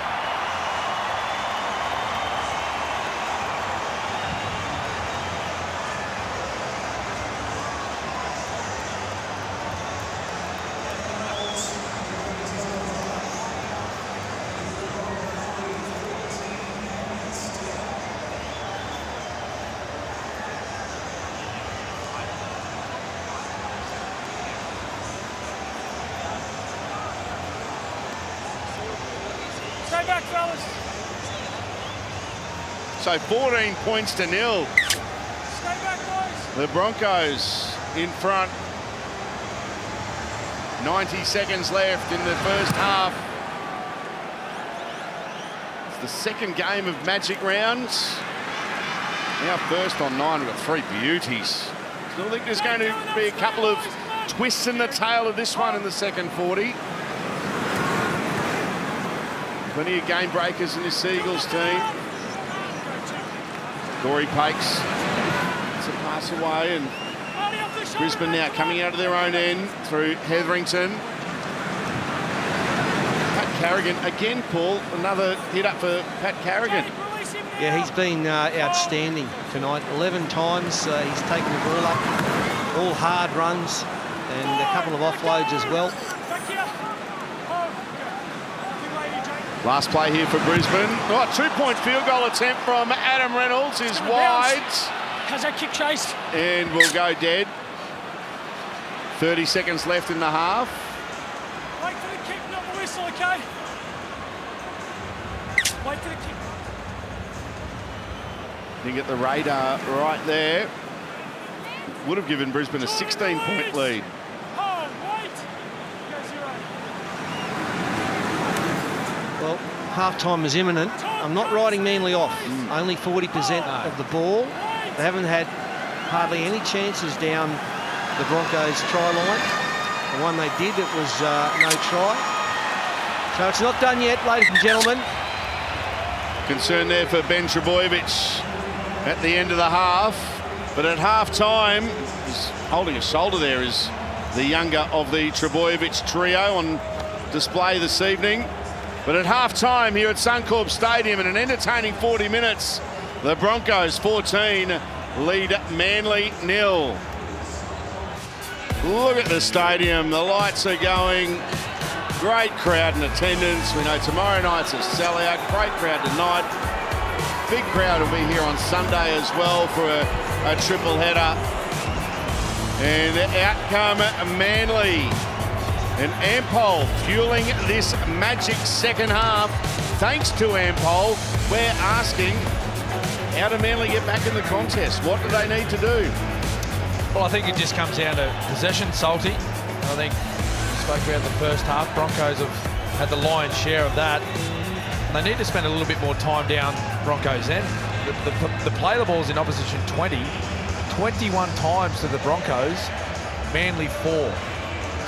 Stay back, fellas. So 14 points to 0. Stay back, boys. The Broncos in front. 90 seconds left in the first half. It's the second game of Magic Rounds. Now first on 9, we've got 3 beauties. Still think there's going to be a couple of twists in the tail of this one in the second 40. Plenty of game breakers in this Sea Eagles team. Corey Pakes. It's a pass away, and Brisbane now coming out of their own end through Hetherington. Pat Carrigan again, Paul. Another hit up for Pat Carrigan. Yeah, he's been outstanding tonight. 11 times he's taken the ball up. All hard runs and a couple of offloads as well. Last play here for Brisbane. Oh, 2-point field goal attempt from Adam Reynolds is wide. How's that kick chased? And will go dead. 30 seconds left in the half. Wait for the kick, not the whistle, okay? Wait for the kick. You get the radar right there. would have given Brisbane a 16-point lead. Well, half-time is imminent. I'm not writing Manly off. Only 40% of the ball. They haven't had hardly any chances down the Broncos' try line. The one they did, it was no try. So it's not done yet, ladies and gentlemen. Concern there for Ben Trbojevic at the end of the half. But at half-time, he's holding a shoulder there, is the younger of the Trbojevic trio on display this evening. But at half-time here at Suncorp Stadium, in an entertaining 40 minutes, the Broncos 14 lead Manly 0. Look at the stadium, the lights are going. Great crowd in attendance. We know tomorrow night's a sellout. Great crowd tonight. Big crowd will be here on Sunday as well for a triple header. And out come Manly. And Ampol fueling this magic second half. Thanks to Ampol, we're asking, how do Manly get back in the contest? What do they need to do? Well, I think it just comes down to possession, Salty. I think we spoke about the first half. Broncos have had the lion's share of that. And they need to spend a little bit more time down Broncos' end. The play the ball's in opposition 20. 21 times to the Broncos, Manly 4.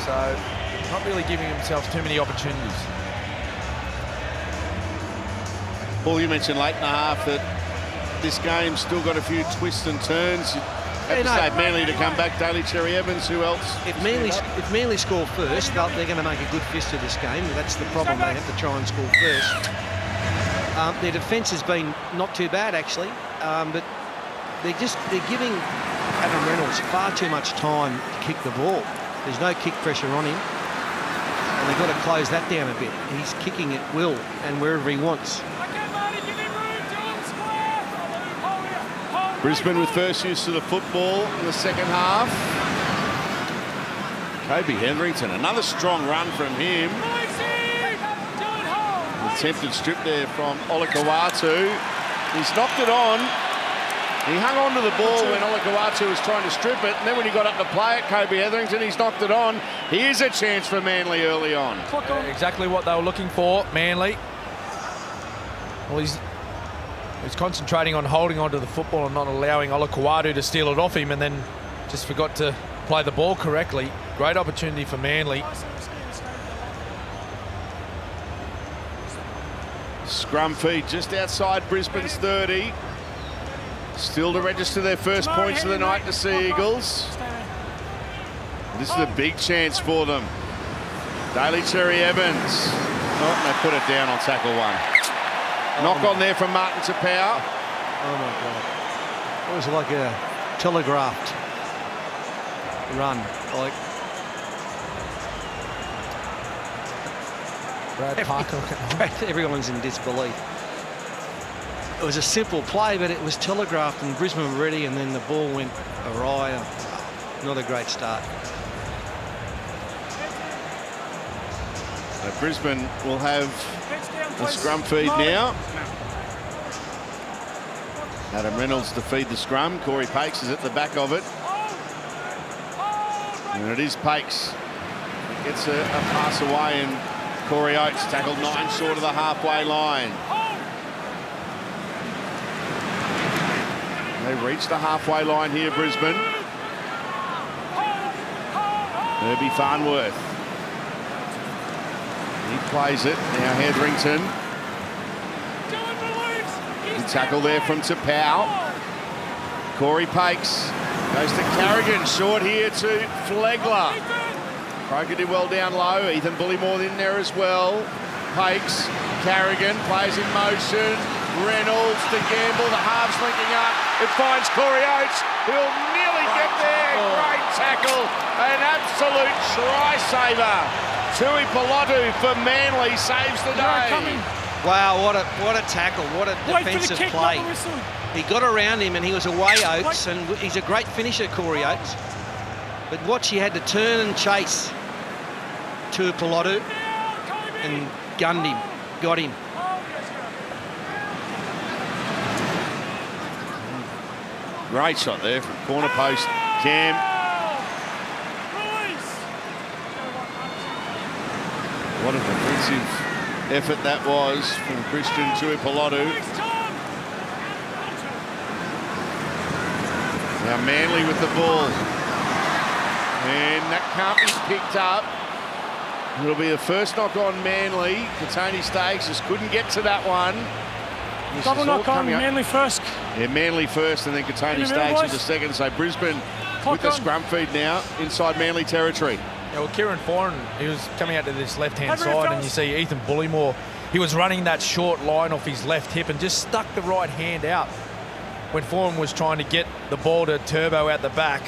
So not really giving themselves too many opportunities. Paul, you mentioned late in the half that this game's still got a few twists and turns. Have to say Manly to come back. Daly Cherry Evans, who else? If Manly score first, they're going to make a good fist of this game. That's the problem. They have to try and score first. Their defence has been not too bad, actually, but they're giving Adam Reynolds far too much time to kick the ball. There's no kick pressure on him, and they've got to close that down a bit. He's kicking at will and wherever he wants. Brisbane with first use of the football in the second half. Kobe Hetherington, another strong run from him. Attempted strip there from Olakau'atu. He's knocked it on. He hung on to the ball when Olakau'atu was trying to strip it, and then when he got up to play it, Kobe Hetherington, he's knocked it on. Here's a chance for Manly early on. Exactly what they were looking for, Manly. Well, he's concentrating on holding onto the football and not allowing Olakau'atu to steal it off him, and then just forgot to play the ball correctly. Great opportunity for Manly. Scrum feed just outside Brisbane's 30. Still to register their first points of the night, the Sea Eagles. This is a big chance for them. Daly Cherry Evans. Oh, they put it down on tackle one. Knock on there from Martin Tapau. Oh my God. It was like a telegraphed run. Like Brad Parker. Everyone's in disbelief. It was a simple play, but it was telegraphed and Brisbane were ready, and then the ball went awry. Not a great start. So Brisbane will have the scrum feed now. Adam Reynolds to feed the scrum. Corey Pakes is at the back of it. And it is Pakes. Gets a pass away, and Corey Oates tackled 9 short of the halfway line. They reach the halfway line here, Brisbane. Herbie Farnworth. He plays it. Now Hetherington. Good tackle there from Tapau. Corey Pakes goes to Carrigan. Short here to Flegler. Croker did well down low. Ethan Bullymore in there as well. Pakes. Carrigan plays in motion. Reynolds to Gamble. The halves linking up. It finds Corey Oates. He'll nearly get there. Great tackle. An absolute try saver. Tui Pilotu for Manly saves the day. Wow, what a tackle. What a defensive play. He got around him and he was away, Oates, and he's a great finisher, Corey Oates. But watch, he had to turn and chase Tui Pilotu and gunned him, got him. Great shot there from corner post Cam. What a defensive effort that was from Christian Tuipulotu. Now Manly with the ball. And that can't be picked up. It'll be the first knock on Manly. Katoni Staggs just couldn't get to that one. Double knock on Manly first. Yeah, Manly first and then Katoni Staggs with the second. So Brisbane with the scrum feed now inside Manly territory. Yeah, well, Kieran Foran, he was coming out to this left-hand side, and you see Ethan Bullymore, he was running that short line off his left hip and just stuck the right hand out when Foran was trying to get the ball to Turbo out the back.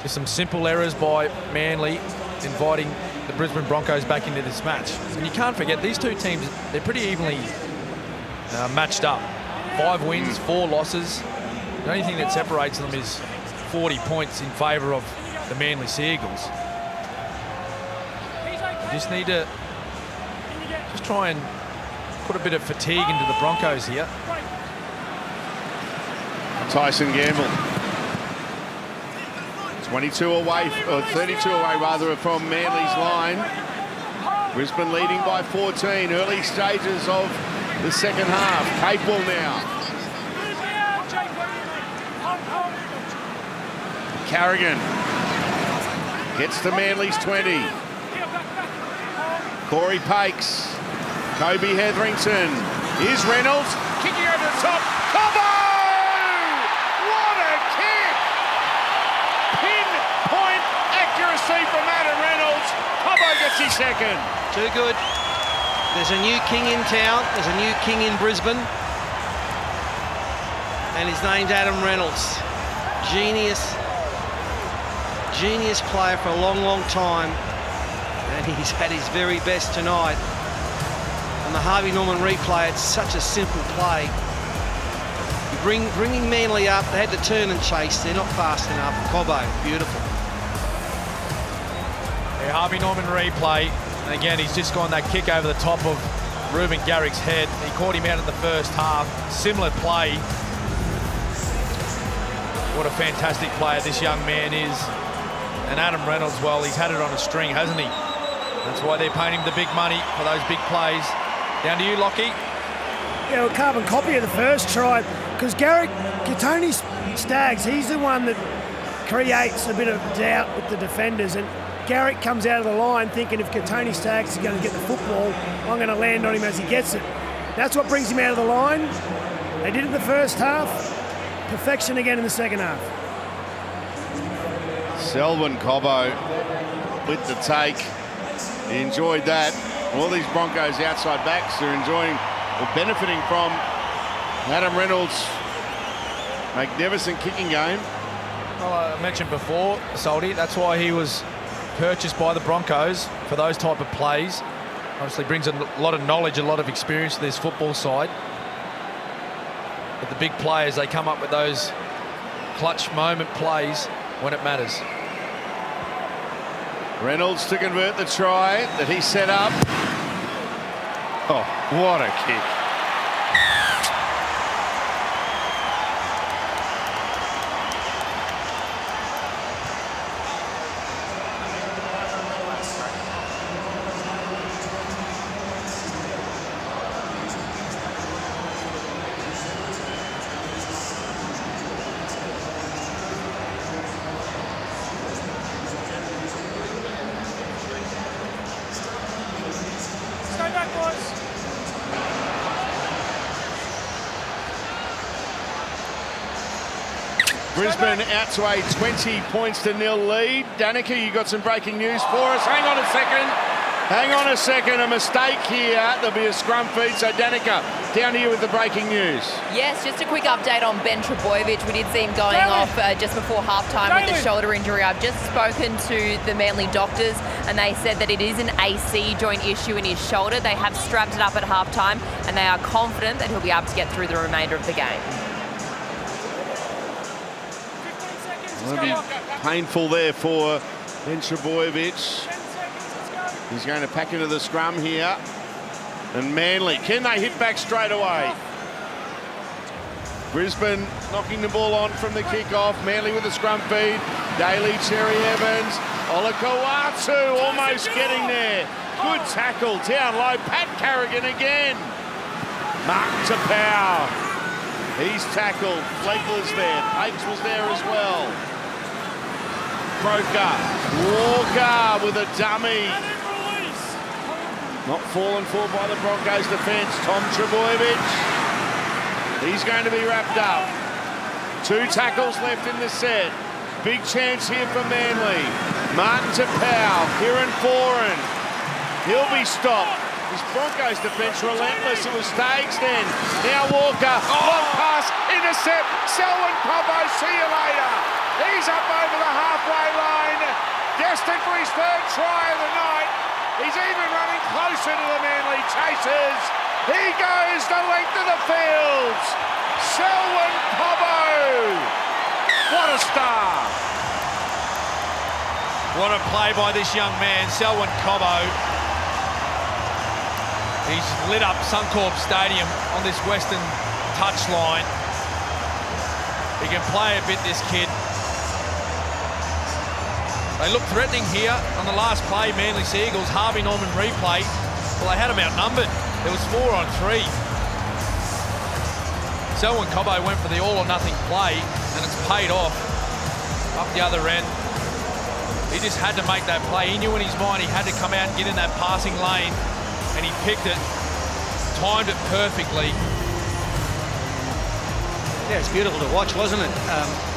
Just some simple errors by Manly, inviting the Brisbane Broncos back into this match. And you can't forget, these two teams, they're pretty evenly matched up. 5 wins, 4 losses. The only thing that separates them is 40 points in favour of the Manly Sea Eagles. You just need to just try and put a bit of fatigue into the Broncos here. Tyson Gamble. 22 away, or 32 away rather, from Manly's line. Brisbane leading by 14. Early stages of the second half. Capewell now. Carrigan gets to Manly's 20. Corey Pakes. Kobe Hetherington. Here's Reynolds. Kicking over the top. Cobbo! What a kick! Pinpoint accuracy from Adam Reynolds. Cobbo gets his second. Too good. There's a new king in town. There's a new king in Brisbane. And his name's Adam Reynolds. Genius player for a long, long time. And he's had his very best tonight. And the Harvey Norman replay, it's such a simple play. Bringing Manly up, they had to turn and chase. They're not fast enough. Cobbo, beautiful. Yeah, Harvey Norman replay. And again, he's just gone that kick over the top of Reuben Garrick's head. He caught him out in the first half. Similar play. What a fantastic player this young man is. And Adam Reynolds, well, he's had it on a string, hasn't he? That's why they're paying him the big money for those big plays. Down to you, Lockie. Yeah, well, carbon copy of the first try, because Katoni Staggs, he's the one that creates a bit of doubt with the defenders, and Garrick comes out of the line thinking if Katoni Staggs is going to get the football, I'm going to land on him as he gets it. That's what brings him out of the line. They did it in the first half. Perfection again in the second half. Selwyn Cobbo with the take. He enjoyed that. All these Broncos outside backs are enjoying or benefiting from Adam Reynolds' magnificent kicking game. Well, I mentioned before, Salty, that's why he was purchased by the Broncos for those type of plays. Obviously brings a lot of knowledge, a lot of experience to this football side. But the big players, they come up with those clutch moment plays when it matters. Reynolds to convert the try that he set up. Oh, what a kick. Brisbane out to a 20 points to nil lead. Danica, you got some breaking news for us. Hang on a second. Hang on a second. A mistake here. There'll be a scrum feed. So Danica, down to you with the breaking news. Yes, just a quick update on Ben Trebojevic. We did see him going off just before halftime with the shoulder injury. I've just spoken to the Manly doctors and they said that it is an AC joint issue in his shoulder. They have strapped it up at halftime and they are confident that he'll be able to get through the remainder of the game. It'll be painful there for Ben Trebojevic. He's going to pack into the scrum here. And Manly, can they hit back straight away? Brisbane knocking the ball on from the kick-off. Manly with a scrum feed. Daly, Cherry Evans. Olakau'atu almost getting there. Good tackle down low. Pat Carrigan again. Martin Tapau. He's tackled. Flegler's there. Papes was there as well. Croker. Walker with a dummy. Not fallen for by the Broncos defence. Tom Trbojevic. He's going to be wrapped up. 2 tackles left in the set. Big chance here for Manly. Martin Tapau. Kieran Foran. He'll be stopped. This Broncos defence relentless. It was Staggs then. Now Walker. Long pass. Intercept. Selwyn Cobbo. See you later. He's up over the halfway line. Destined for his 3rd try of the night. He's even running closer to the Manly chasers. He goes the length of the field. Selwyn Cobbo. What a star. What a play by this young man, Selwyn Cobbo. He's lit up Suncorp Stadium on this western touchline. He can play a bit, this kid. They look threatening here on the last play, Manly Sea Eagles. Harvey Norman replay. Well, they had him outnumbered. It was 4 on 3. Selwyn Cobbo went for the all-or-nothing play, and it's paid off up the other end. He just had to make that play. He knew in his mind he had to come out and get in that passing lane, and he picked it, timed it perfectly. Yeah, it's beautiful to watch, wasn't it?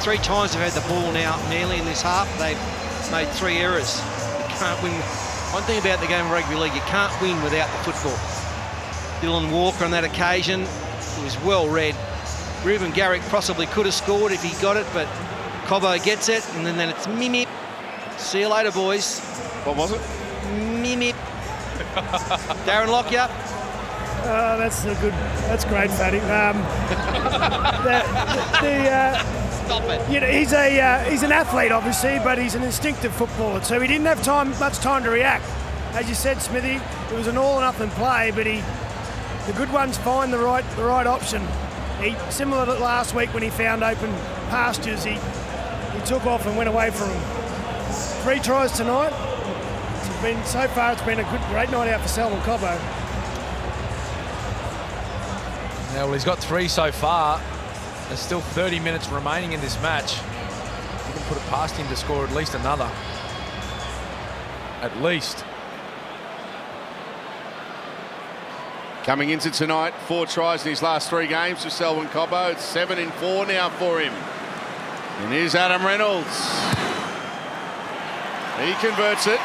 3 times they've had the ball now, Manly in this half. They've made 3 errors. You can't win. One thing about the game of rugby league, you can't win without the football. Dylan Walker on that occasion, it was well read. Reuben Garrick possibly could have scored if he got it, but Cobbo gets it, and then it's mimip. See you later, boys. What was it? Mimip. Darren Lockyer. That's great, Fatty. Stop it. You know, he's an athlete, obviously, but he's an instinctive footballer. So he didn't have much time to react. As you said, Smithy, it was an all or nothing play, but the good ones find the right option. Similar to last week when he found open pastures, he took off and went away from him. 3 tries tonight. So far, it's been a great night out for Selwyn Cobbo. Now, well, he's got 3 so far. There's still 30 minutes remaining in this match. You can put it past him to score at least another. At least. Coming into tonight, 4 tries in his last 3 games for Selwyn Cobbo. It's 7 in 4 now for him. And here's Adam Reynolds. He converts it.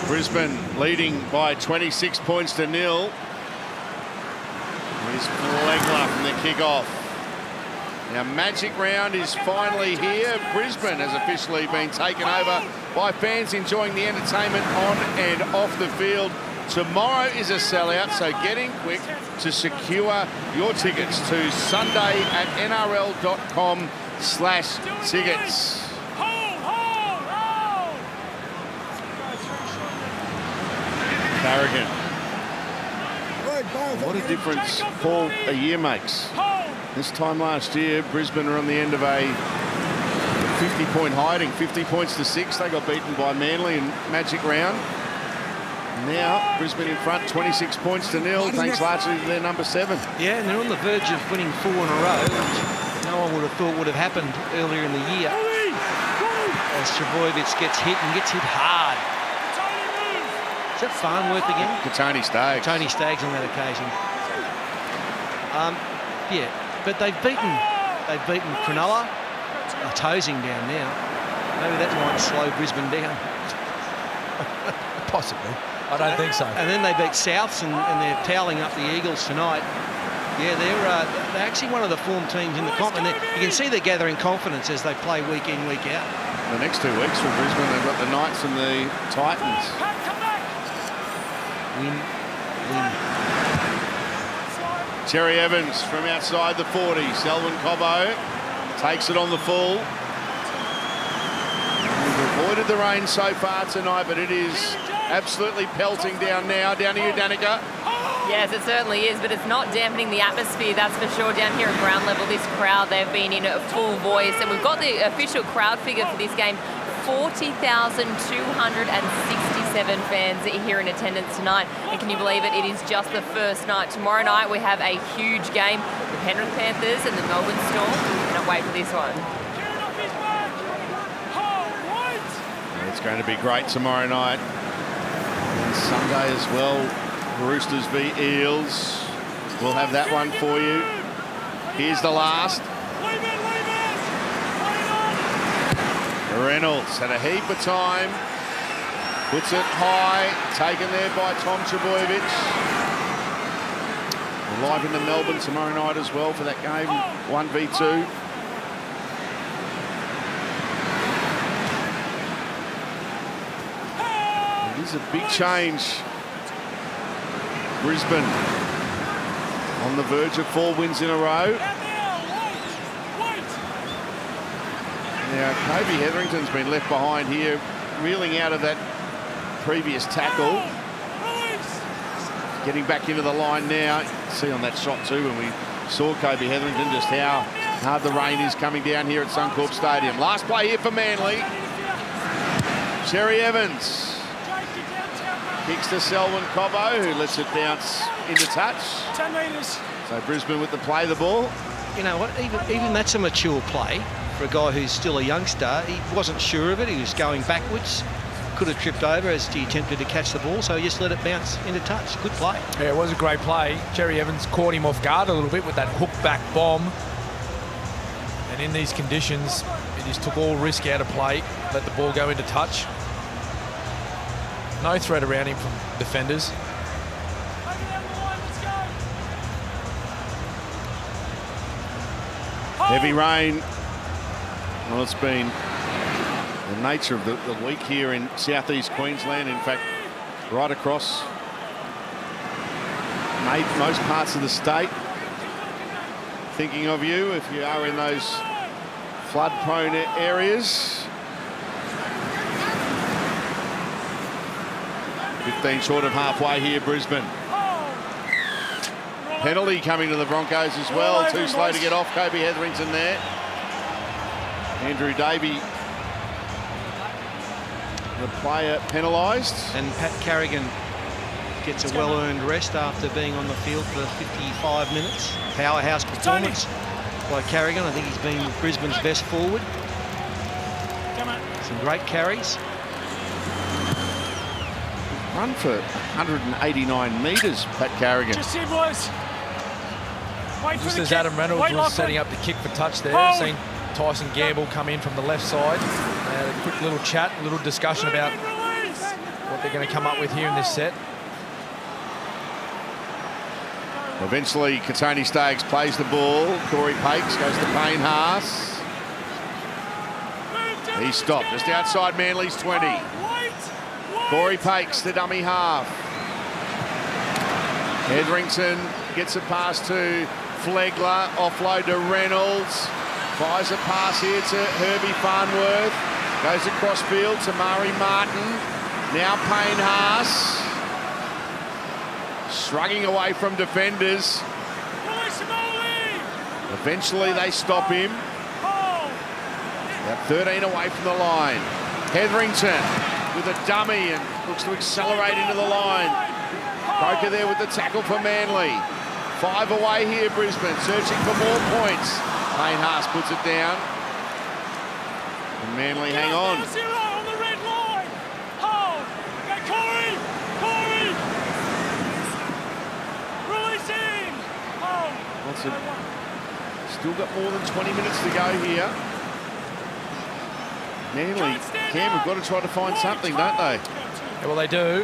Brisbane leading by 26 points to 0. Here's Flegler from the kick-off. Now, Magic Round is finally here. Brisbane has officially been taken over by fans enjoying the entertainment on and off the field. Tomorrow is a sellout, so get in quick to secure your tickets to Sunday at nrl.com/tickets. Carrigan. What a difference, Paul, a year makes. This time last year, Brisbane were on the end of a 50-point hiding, 50 points to 6. They got beaten by Manly in Magic Round. Now, Brisbane in front, 26 points to 0, thanks largely to their number 7. Yeah, and they're on the verge of winning 4 in a row, which no one would have thought would have happened earlier in the year. As Trbojevic gets hit and gets hit hard. Is that Farnworth again? Tony Staggs. Tony Staggs on that occasion. Yeah, but they've beaten Cronulla. They're tosing down now. Maybe that might slow Brisbane down. Possibly. I don't think so. And then they beat Souths, and they're toweling up the Eagles tonight. Yeah, they're actually one of the form teams in the comp, and you can see they're gathering confidence as they play week in, week out. The next 2 weeks for Brisbane, they've got the Knights and the Titans. Win. Terry Evans from outside the 40. Selwyn Cobbo takes it on the full. We've avoided the rain so far tonight, but it is absolutely pelting down now. Down to you, Danica. Yes, it certainly is, but it's not dampening the atmosphere, that's for sure. Down here at ground level, this crowd, they've been in a full voice, and we've got the official crowd figure for this game. 40,267 fans here in attendance tonight. And can you believe it? It is just the first night. Tomorrow night we have a huge game. The Penrith Panthers and the Melbourne Storm. Cannot wait for this one. It's going to be great tomorrow night. And Sunday as well. Roosters v Eels. We'll have that one for you. Here's the last. Reynolds had a heap of time. Puts it high. Taken there by Tom Trbojevic. We're live in the Melbourne tomorrow night as well for that game. 1v2. It is a big change. Brisbane on the verge of 4 wins in a row. Now, Kobe Hetherington's been left behind here, reeling out of that previous tackle. Getting back into the line now. You can see on that shot too when we saw Kobe Hetherington just how hard the rain is coming down here at Suncorp Stadium. Last play here for Manly. Cherry Evans kicks to Selwyn Cobbo, who lets it bounce into touch. 10 metres. So Brisbane with the play the ball. You know what? Even that's a mature play for a guy who's still a youngster. He wasn't sure of it. He was going backwards. Could have tripped over as he attempted to catch the ball, so he just let it bounce into touch. Good play. Yeah, it was a great play. Cherry Evans caught him off guard a little bit with that hook back bomb. And in these conditions, he just took all risk out of play, let the ball go into touch. No threat around him from defenders. Heavy rain. Well, it's been the nature of the week here in southeast Queensland. In fact, right across most parts of the state. Thinking of you if you are in those flood-prone areas. 15 short of halfway here, Brisbane. Penalty coming to the Broncos as well. Too slow to get off Kobe Hetherington there. Andrew Davey, the player penalised. And Pat Carrigan gets a well-earned rest after being on the field for 55 minutes. Powerhouse performance by Carrigan. I think he's been Brisbane's best forward. Some great carries. Run for 189 metres, Pat Carrigan. Just here, boys. Just as Adam Reynolds was setting up the kick for touch there, seen Tyson Gamble come in from the left side. They had a quick little chat, a little discussion about what they're going to come up with here in this set. Eventually, Katoni Staggs plays the ball. Corey Pakes goes to Payne Haas. He's stopped just outside Manly's 20. Corey Pakes, the dummy half. Hetherington gets a pass to Flegler, offload to Reynolds. Fires a pass here to Herbie Farnworth. Goes across field to Murray Martin. Now Payne Haas. Shrugging away from defenders. Eventually they stop him. About 13 away from the line. Hetherington with a dummy and looks to accelerate into the line. Croker there with the tackle for Manly. 5 away here, Brisbane, searching for more points. Payne Haas puts it down. And Manly hang on. Still got more than 20 minutes to go here. Manly, Cam, we've got to try to find something, don't they? Yeah, well, they do.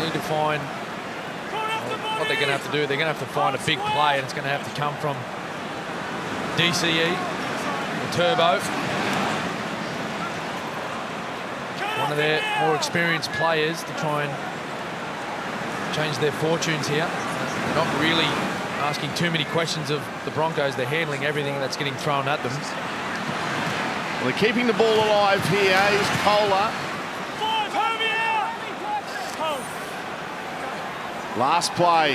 They need to find what they're going to have to do. They're going to have to find a big play, and it's going to have to come from DCE, or Turbo. One of their more experienced players to try and change their fortunes here. They're not really asking too many questions of the Broncos. They're handling everything that's getting thrown at them. Well, they're keeping the ball alive here is Kohler. Last play.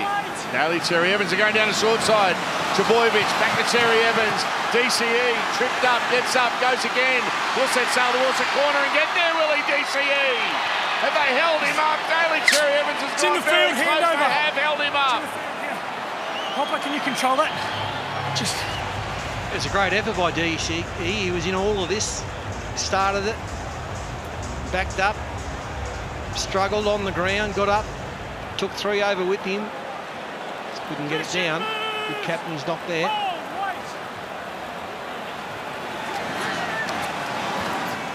Daly Terry Evans are going down the short side. Trbojevic back to Terry Evans. DCE tripped up, gets up, goes again. Will set sail towards the corner and get there, will he, DCE? Have they held him up? Daly Terry Evans has gone very close to have held him up. Hopper, can you control that? Just. It was a great effort by DCE. He was in all of this. Started it. Backed up. Struggled on the ground. Got up. Took 3 over with him. Just couldn't get it down. Good captain's not there.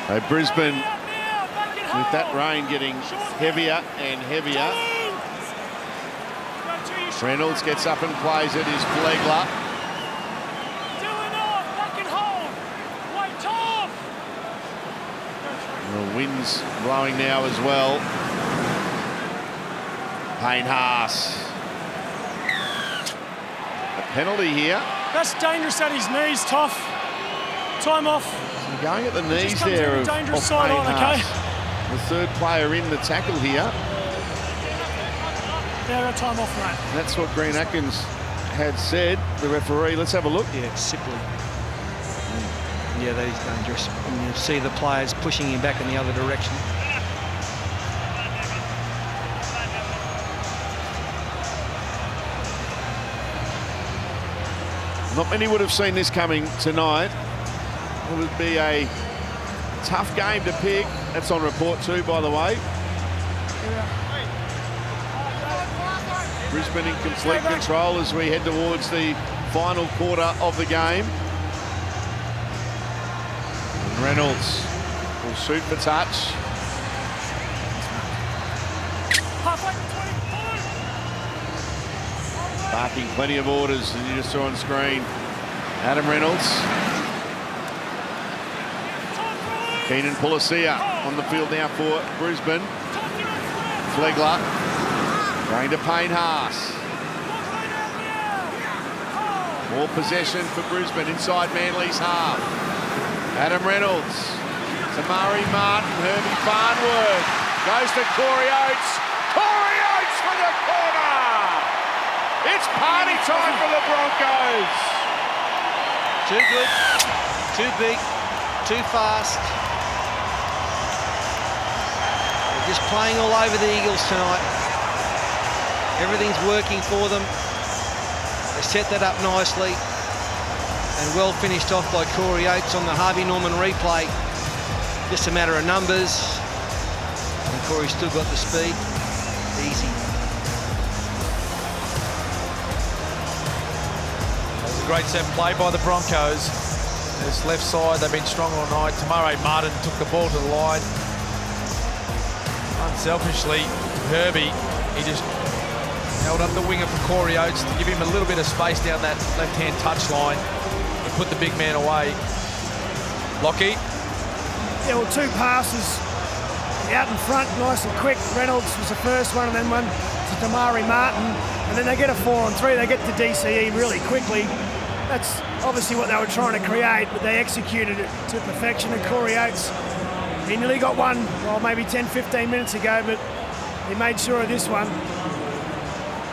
So Brisbane, with that rain getting heavier and heavier. Reynolds gets up and plays it. Is Flegler. The wind's blowing now as well. Payne Haas. A penalty here. That's dangerous at his knees, tough. Time off. So going at the knees there of Payne Haas. The third player in the tackle here. Yeah, time off, mate. That's what Green Atkins had said, the referee. Let's have a look. Yeah, it's simply. Yeah, that is dangerous. And you see the players pushing him back in the other direction. Not many would have seen this coming tonight. It would be a tough game to pick. That's on report too, by the way. Brisbane in complete control as we head towards the final quarter of the game. And Reynolds will shoot for touch. Barking plenty of orders, as you just saw on screen. Adam Reynolds. Keenan Pulasia on the field now for Brisbane. Flegler going to Payne Haas. More possession for Brisbane inside Manly's half. Adam Reynolds. Tamari Martin, Herbie Farnworth. Goes to Corey Oates. Corey Oates for the corner! It's party time for the Broncos. Too good, too big, too fast. They're just playing all over the Eagles tonight. Everything's working for them. They set that up nicely. And well finished off by Corey Oates on the Harvey Norman replay. Just a matter of numbers. And Corey's still got the speed. Easy. Great set play by the Broncos. This left side, they've been strong all night. Tamari Martin took the ball to the line. Unselfishly, Herbie, he just held up the winger for Corey Oates to give him a little bit of space down that left-hand touch line and put the big man away. Lockie? Yeah, well, 2 passes out in front, nice and quick. Reynolds was the first one, and then one to Tamari Martin. And then they get a 4-on-3. They get to DCE really quickly. That's obviously what they were trying to create, but they executed it to perfection. And Corey Oates, he nearly got one, well, maybe 10, 15 minutes ago, but he made sure of this one.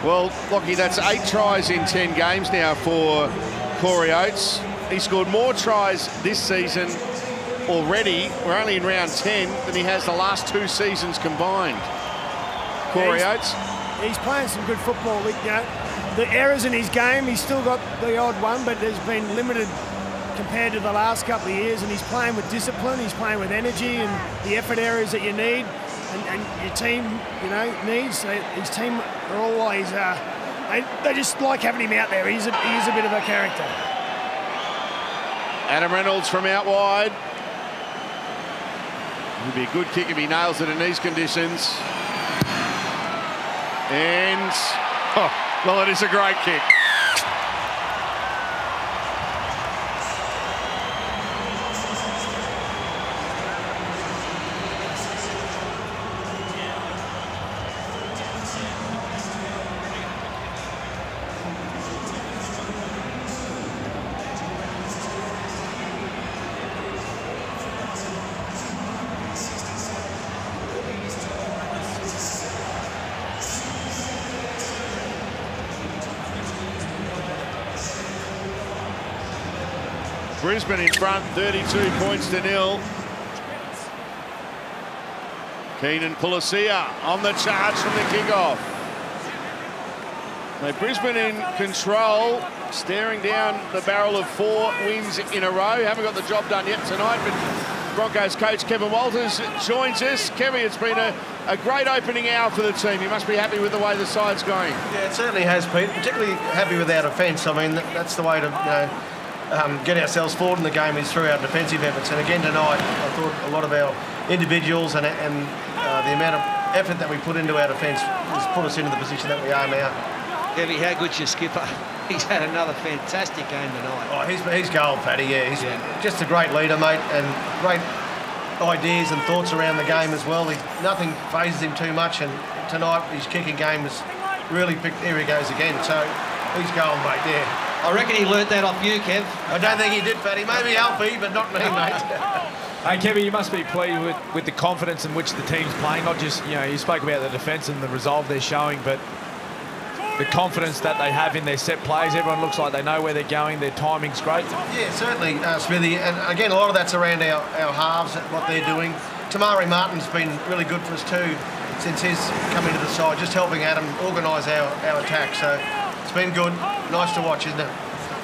Well, Lockie, that's 8 tries in 10 games now for Corey Oates. He scored more tries this season already, we're only in round 10, than he has the last 2 seasons combined. Corey Oates. He's playing some good football. You know, the errors in his game, he's still got the odd one, but there's been limited compared to the last couple of years, and he's playing with discipline, he's playing with energy and the effort areas that you need and your team, you know, needs. His team are always, they just like having him out there. He is a bit of a character. Adam Reynolds from out wide. It'll be a good kick if he nails it in these conditions. And, oh, well, it is a great kick. Brisbane in front, 32 points to 0. Keenan Pulasia on the charge from the kickoff. Now Brisbane in control, staring down the barrel of 4 wins in a row. Haven't got the job done yet tonight, but Broncos coach Kevin Walters joins us. Kevin, it's been a great opening hour for the team. You must be happy with the way the side's going. Yeah, it certainly has, Pete. Particularly happy with our defence. I mean, that's the way to, get ourselves forward in the game is through our defensive efforts. And again tonight, I thought a lot of our individuals and the amount of effort that we put into our defence has put us into the position that we are now. Kevy, how good's your skipper? He's had another fantastic game tonight. Oh, he's gold, Paddy. Yeah, he's just a great leader, mate, and great ideas and thoughts around the game as well. Nothing phases him too much, and tonight his kicking game was really picked. Here he goes again. So he's gold, mate. Yeah. I reckon he learnt that off you, Kev. I don't think he did, Paddy. Maybe Alfie, but not me, mate. Hey, Kevin, you must be pleased with the confidence in which the team's playing. Not just, you spoke about the defence and the resolve they're showing, but the confidence that they have in their set plays. Everyone looks like they know where they're going. Their timing's great. Yeah, certainly, Smithy. And again, a lot of that's around our halves, what they're doing. Tamari Martin's been really good for us too since he's come into the side, just helping Adam organise our attack. So it's been good. Nice to watch, isn't it?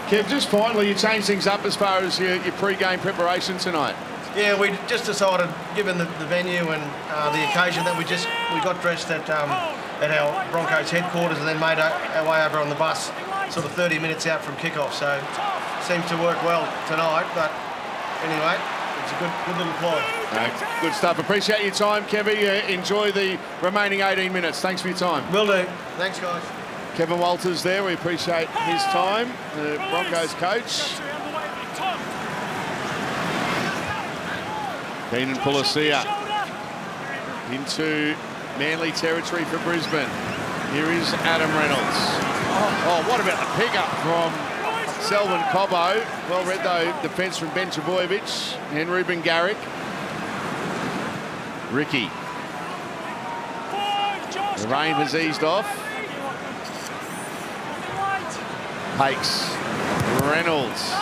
Kev, just finally, you changed things up as far as your pre-game preparation tonight. Yeah, we just decided, given the venue and the occasion, that we got dressed at our Broncos headquarters and then made our way over on the bus, sort of 30 minutes out from kickoff. So seems to work well tonight. But anyway, it's a good little ploy. Good stuff. Appreciate your time, Kevy. Enjoy the remaining 18 minutes. Thanks for your time. Will do. Thanks, guys. Kevin Walters there. We appreciate his time. The Broncos coach. Keenan Pulasia into Manly territory for Brisbane. Here is Adam Reynolds. Oh, what about the pickup from Selwyn Cobbo? Well read though, defence from Ben Trebojevic and Ruben Garrick. Ricky. The rain has eased off. Hakes. Reynolds.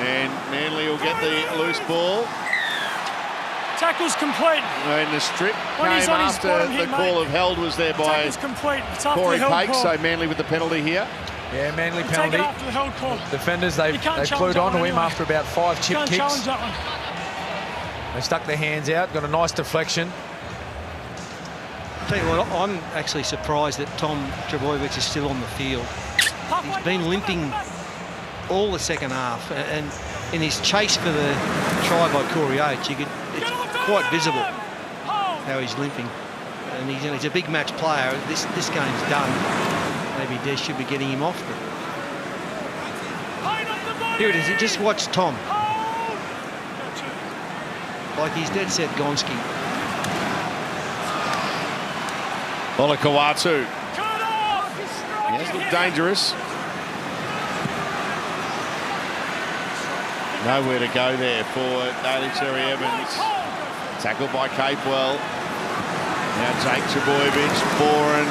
And Manly will get the loose ball. Tackle's complete. And the strip came after the call of held was there by Corey Pakes. So Manly with the penalty here. Yeah, Manly penalty. After the held call. Defenders, they clued on to him after about 5 chip kicks. They stuck their hands out, got a nice deflection. Tell you what, I'm actually surprised that Tom Trebojevic is still on the field. He's been limping all the second half, and in his chase for the try by Corey Oates, it's quite visible how he's limping. And he's a big match player. This game's done. Maybe Des should be getting him off. But here it is. Just watch Tom. Like he's dead set Gonski. Olakawatu. Yes, looked dangerous. Nowhere to go there for Daly Cherry Evans. Tackled by Capewell. Now Jake Trebojevic, Boren,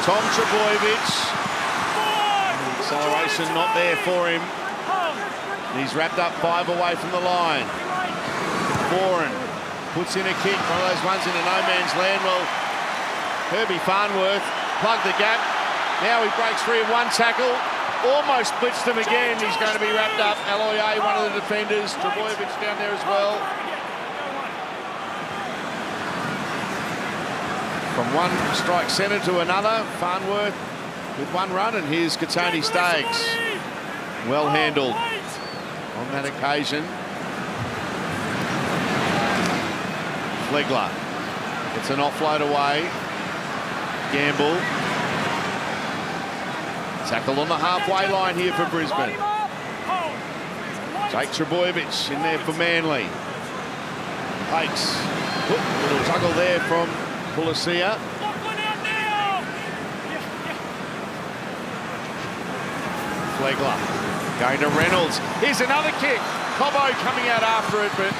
Tom Trebojevic. Acceleration not there for him. He's wrapped up 5 away from the line. Boren puts in a kick, one of those ones into no man's land. Well, Herbie Farnworth plugged the gap. Now he breaks free of one tackle. Almost blitzed him again. He's going to be wrapped up. Aloye, one of the defenders. Trebojevic down there as well. From one strike centre to another. Farnworth with one run, and here's Katoni Staggs. Well handled on that occasion. Flegler gets an offload away. Gamble. Tackle on the halfway line here for Brisbane. Jake Trbojevic in there for Manly. Hakes. Little tuggle there from Pulasia. Flegler going to Reynolds. Here's another kick. Cobbo coming out after it, but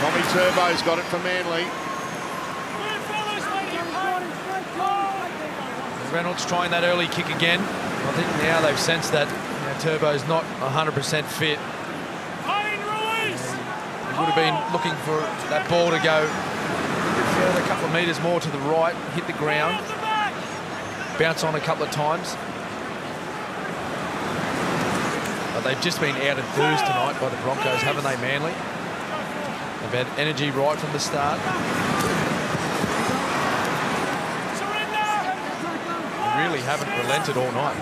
Tommy Turbo's got it for Manly. Reynolds trying that early kick again. I think now they've sensed that Turbo's not 100% fit. He would have been looking for that ball to go a couple of metres more to the right, hit the ground, bounce on a couple of times. But they've just been out enthused tonight by the Broncos, haven't they, Manly? They've had energy right from the start. They really haven't relented all night.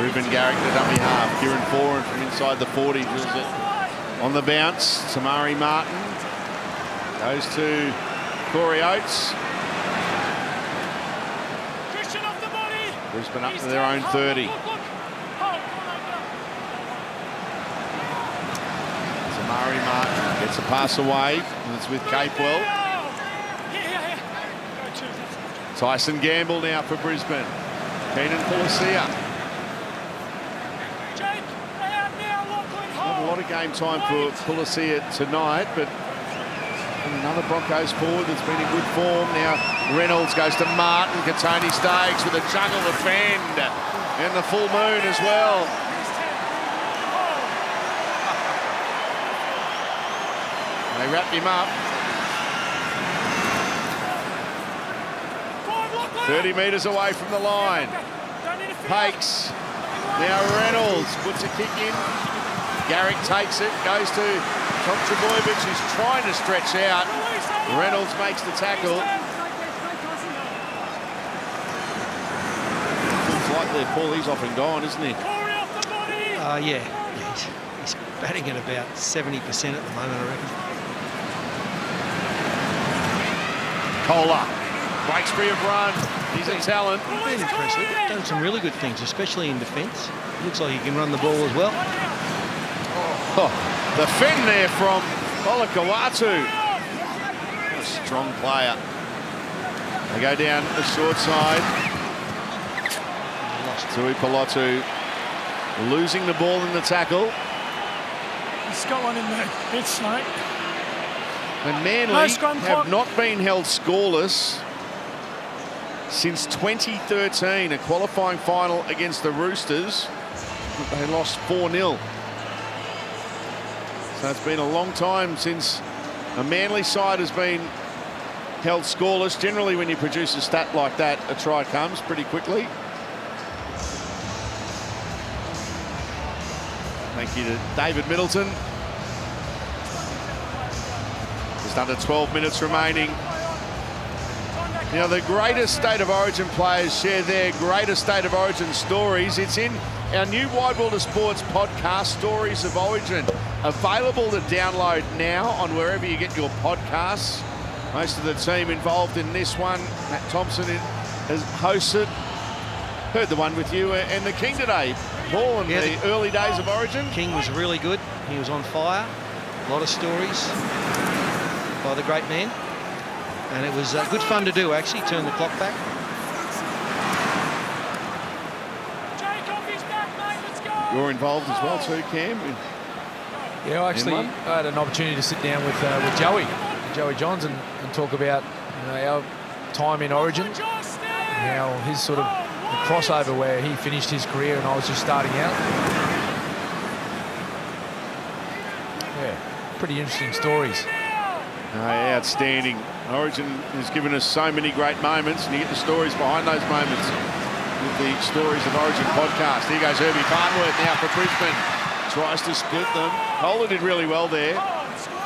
Ruben Garrick to dummy half. Kieran Foran from inside the 40 drills it on the bounce. Tamari Martin goes to Corey Oates. Brisbane up to their own 30. Tamari Martin gets a pass away, and it's with Capewell. Tyson Gamble now for Brisbane. Keenan Pulasia. Not a lot of game time for Pulasia tonight, but another Broncos forward that's been in good form. Now Reynolds goes to Martin. Katoni Staggs with a juggle defend. And the full moon as well. They wrap him up. 30 metres away from the line. Hakes. Now Reynolds puts a kick in. Garrick takes it, goes to Tom Trbojevic, who's trying to stretch out. Reynolds makes the tackle. Looks like there, Paul, he's off and gone, isn't he? Yeah. He's batting at about 70% at the moment, I reckon. Kohler breaks free of run. He's a talent. He's been impressive. Done some really good things, especially in defence. Looks like he can run the ball as well. Oh, the fin there from Olakawatu. A strong player. They go down the short side. Tui Pelotu losing the ball in the tackle. He's got one in the bitch, mate. And Manly have not been held scoreless since 2013, a qualifying final against the Roosters. They lost 4-0. So it's been a long time since a Manly side has been held scoreless. Generally, when you produce a stat like that, a try comes pretty quickly. Thank you to David Middleton. Just under 12 minutes remaining. You know, the greatest State of Origin players share their greatest State of Origin stories. It's in our new Wide World of Sports podcast, Stories of Origin. Available to download now on wherever you get your podcasts. Most of the team involved in this one. Matt Thompson has hosted. Heard the one with you and the King today, Paul, in the early days of Origin. King was really good. He was on fire. A lot of stories by the great man. And it was good fun to do, actually, turn the clock back. You're involved as well too, Cam. Yeah, I had an opportunity to sit down with Joey Johns and talk about our time in Origin, and how his sort of the crossover where he finished his career and I was just starting out. Yeah, pretty interesting stories. Outstanding. Origin has given us so many great moments, and you get the stories behind those moments with the Stories of Origin podcast. Here goes Herbie Farnworth now for Brisbane. Tries to split them. Kohler did really well there.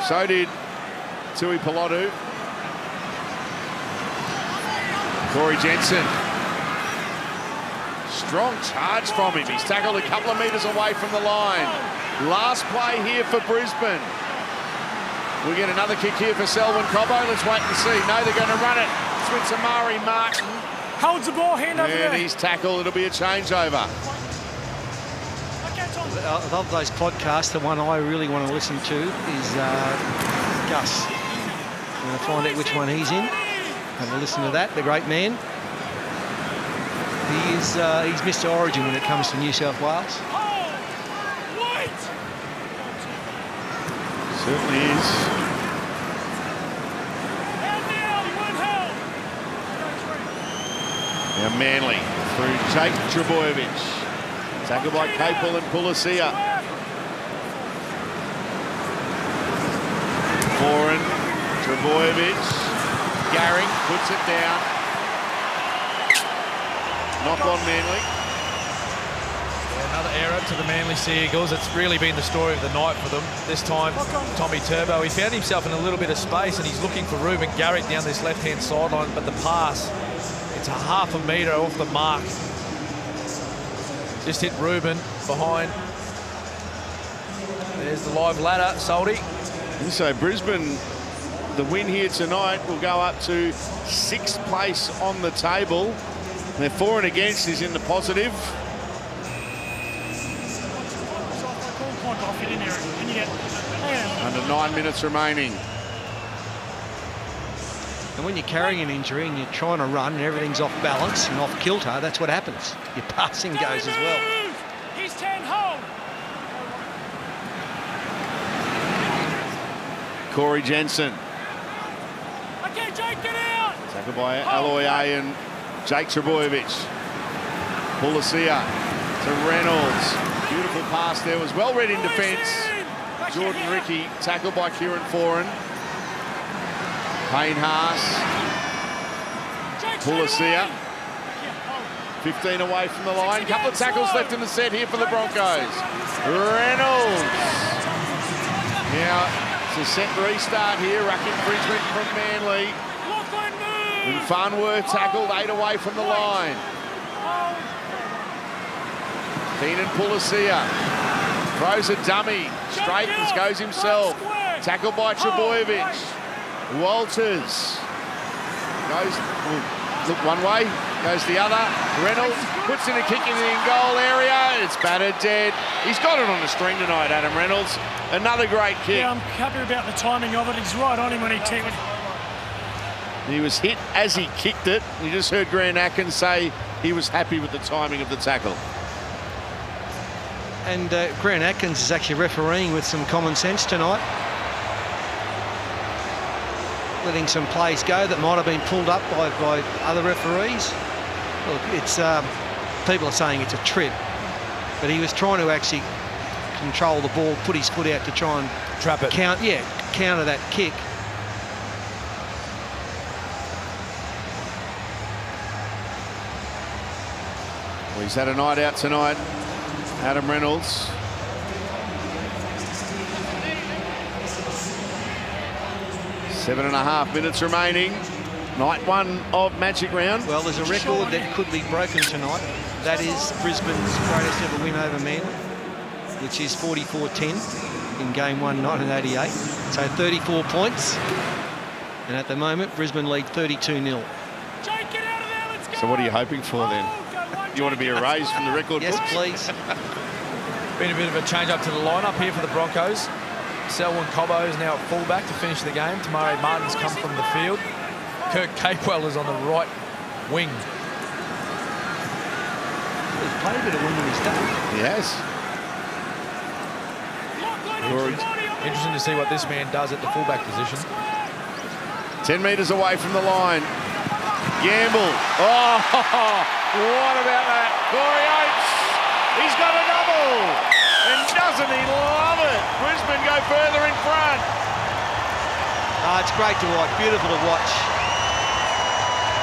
So did Tui Pelotu. Corey Jensen. Strong charge from him. He's tackled a couple of metres away from the line. Last play here for Brisbane. We get another kick here for Selwyn Cobbo. Let's wait and see. No, they're going to run it. Switz Amari Martin. Holds the ball, hand over there. And he's tackled. It'll be a changeover. Of those podcasts, the one I really want to listen to is Gus. I'm going to find out which one he's in. Have a listen to that, the great man. He's Mr. Origin when it comes to New South Wales. Certainly is. Now Manly through Jake Trbojevic. Tackled by Capel and Pulasia. Foran, Trbojevic. Garrick puts it down. Knock on Manly. Another error to the Manly Sea Eagles. It's really been the story of the night for them. This time, Tommy Turbo, he found himself in a little bit of space and he's looking for Ruben Garrick down this left-hand sideline, but the pass, it's a half a metre off the mark. Just hit Ruben behind. There's the live ladder, Salty. And so Brisbane, the win here tonight will go up to 6th place on the table. Their for and against is in the positive. Under 9 minutes remaining. And when you're carrying an injury and you're trying to run and everything's off balance and off kilter, that's what happens. Your passing goes as well. He's 10 home. Corey Jensen. Okay, Jake, get out. Tackled by Aloy A and Jake Trbojevic. Pulasia to Reynolds. Beautiful pass there, was well read in defence. Jordan Ricky tackled by Kieran Foran. Payne Haas. Pulasia. 15 away from the line. Couple of tackles left in the set here for the Broncos. Reynolds. Now it's a set restart here. Ruck infringement from Manly. And Farnworth tackled 8 away from the line. Keenan Pulasia throws a dummy. Straightens, goes himself. Tackled by Trbojevic. Walters goes, look one way, goes the other. Reynolds puts in a kick in the in-goal area. It's battered dead. He's got it on the string tonight, Adam Reynolds. Another great kick. Yeah, I'm happy about the timing of it. He's right on him when he kicked it. He was hit as he kicked it. You just heard Grant Atkins say he was happy with the timing of the tackle. And Grant Atkins is actually refereeing with some common sense tonight. Letting some plays go that might have been pulled up by other referees. Look, it's people are saying it's a trip, but he was trying to actually control the ball, put his foot out to try and trap it. Counter that kick. Well, he's had a night out tonight, Adam Reynolds. Seven and a half minutes remaining. Night one of Magic Round. Well, there's a record that could be broken tonight. That is Brisbane's greatest ever win over Manly, which is 44-10 in Game 1, 1988. So 34 points. And at the moment, Brisbane lead 32-0. So what are you hoping for then? You want to be erased from the record Yes, books? please. Been a bit of a change up to the lineup here for the Broncos. Selwyn Cobbo is now at fullback to finish the game. Tamari Martin's come from the field. Kirk Capewell is on the right wing. He's played a bit of wing in his day. He has. Interesting to see what this man does at the fullback position. 10 metres away from the line. Gamble. Oh, what about that? Corey Oates. He's got a double. And doesn't he love it? Brisbane go further in front. It's great to watch. Beautiful to watch.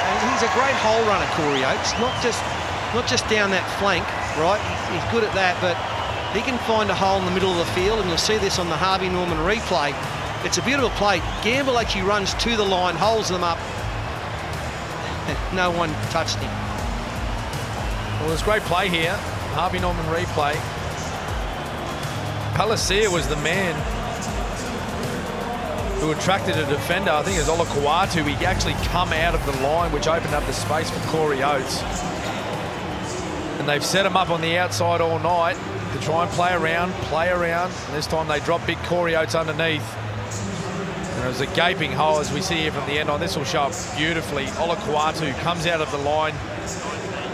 And he's a great hole runner, Corey Oates. Not just down that flank, right? He's good at that, but he can find a hole in the middle of the field, and you'll see this on the Harvey Norman replay. It's a beautiful play. Gamble actually runs to the line, holds them up. No one touched him. Well, there's great play here. Harvey Norman replay. Palacia was the man who attracted a defender. I think it was Olakuatu. He actually come out of the line, which opened up the space for Corey Oates. And they've set him up on the outside all night to try and play around. And this time they drop big Corey Oates underneath. And there's a gaping hole, as we see here from the end on. This will show up beautifully. Olakuatu comes out of the line,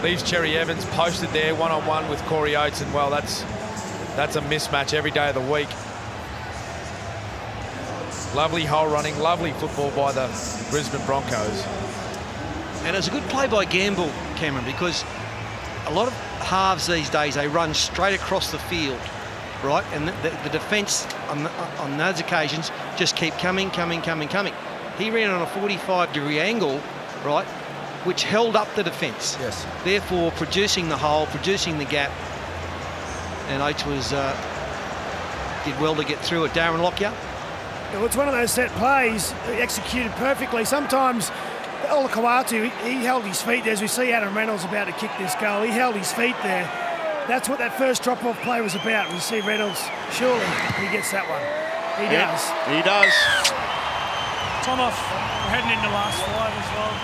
leaves Cherry Evans posted there one-on-one with Corey Oates, and well, that's a mismatch every day of the week. Lovely hole running, lovely football by the Brisbane Broncos. And it's a good play by Gamble, Cameron, because a lot of halves these days, they run straight across the field, right? And the defence on those occasions just keep coming. He ran on a 45-degree angle, right, which held up the defence. Yes. Therefore, producing the hole, producing the gap. And Oates did well to get through it. Darren Lockyer. Well, it's one of those set plays executed perfectly. Sometimes Olakuatu, he held his feet there, as we see Adam Reynolds about to kick this goal. He held his feet there. That's what that first drop-off play was about. We see Reynolds, surely he gets that one. He does. He does. Time off. We're heading into last 5 as well.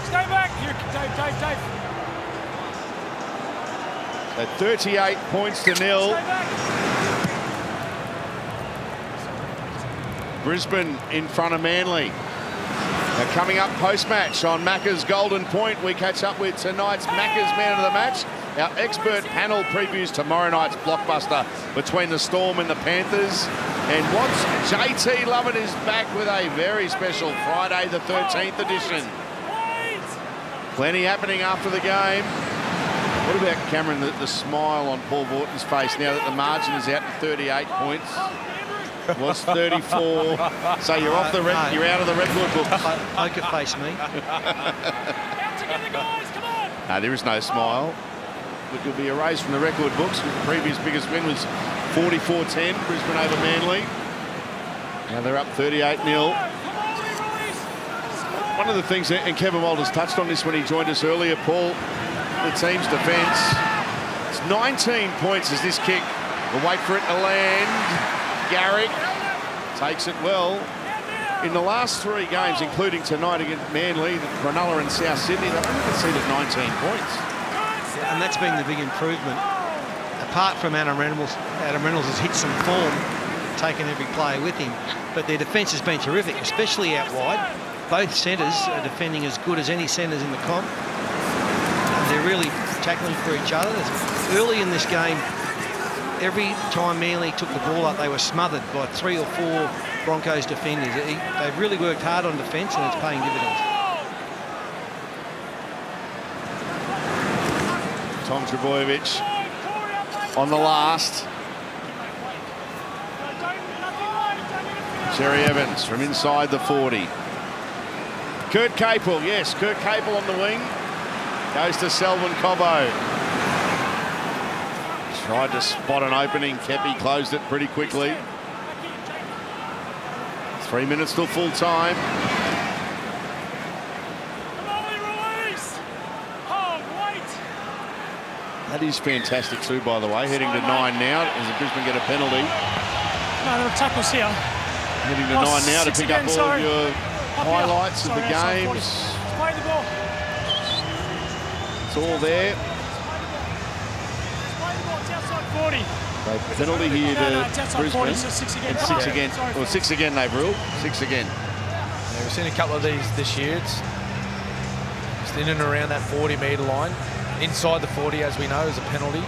Stay back. Here, Dave. At 38 points to nil. Brisbane in front of Manly. Now coming up post-match on Macca's Golden Point, we catch up with tonight's Macca's Man of the Match. Our expert panel previews tomorrow night's blockbuster between the Storm and the Panthers. And what's JT Lovett is back with a very special Friday the 13th edition. Plenty happening after the game. What about, Cameron, the smile on Paul Vorton's face now that the margin is out to 38 points? Was 34. So you're off the red, you're out of the record book. Poker face me. No, there is no smile. But you'll be erased from the record books. The previous biggest win was 44-10, Brisbane over Manly. Now they're up 38-0. One of the things, and Kevin Walters touched on this when he joined us earlier, Paul, the team's defence. It's 19 points as this kick will wait for it to land. Garrick takes it well. In the last 3 games, including tonight against Manly, Cronulla and South Sydney, they've only conceded 19 points. Yeah, and that's been the big improvement. Apart from Adam Reynolds has hit some form, taken every player with him, but their defence has been terrific, especially out wide. Both centres are defending as good as any centres in the comp. They're really tackling for each other. Early in this game, every time Manly took the ball up, they were smothered by 3 or 4 Broncos defenders. They've really worked hard on defence, and it's paying dividends. Tom Trbojevic on the last. Cherry Evans from inside the 40. Kurt Capel, yes, Kurt Capel on the wing. Goes to Selwyn Cobbo. Tried to spot an opening. Kepi closed it pretty quickly. 3 minutes till full time. That is fantastic too, by the way. Heading to 9 now as the Brisbane get a penalty. No, the tackle's here. Heading to 9 now to pick up all of your highlights of the games. Play the ball. It's all there. Play the ball. It's outside 40. So penalty here to it's outside Brisbane. 40, so 6 again. It's 6 again. Well, 6 again they've ruled. 6 again. Yeah, we've seen a couple of these this year. It's just in and around that 40-metre line. Inside the 40, as we know, is a penalty.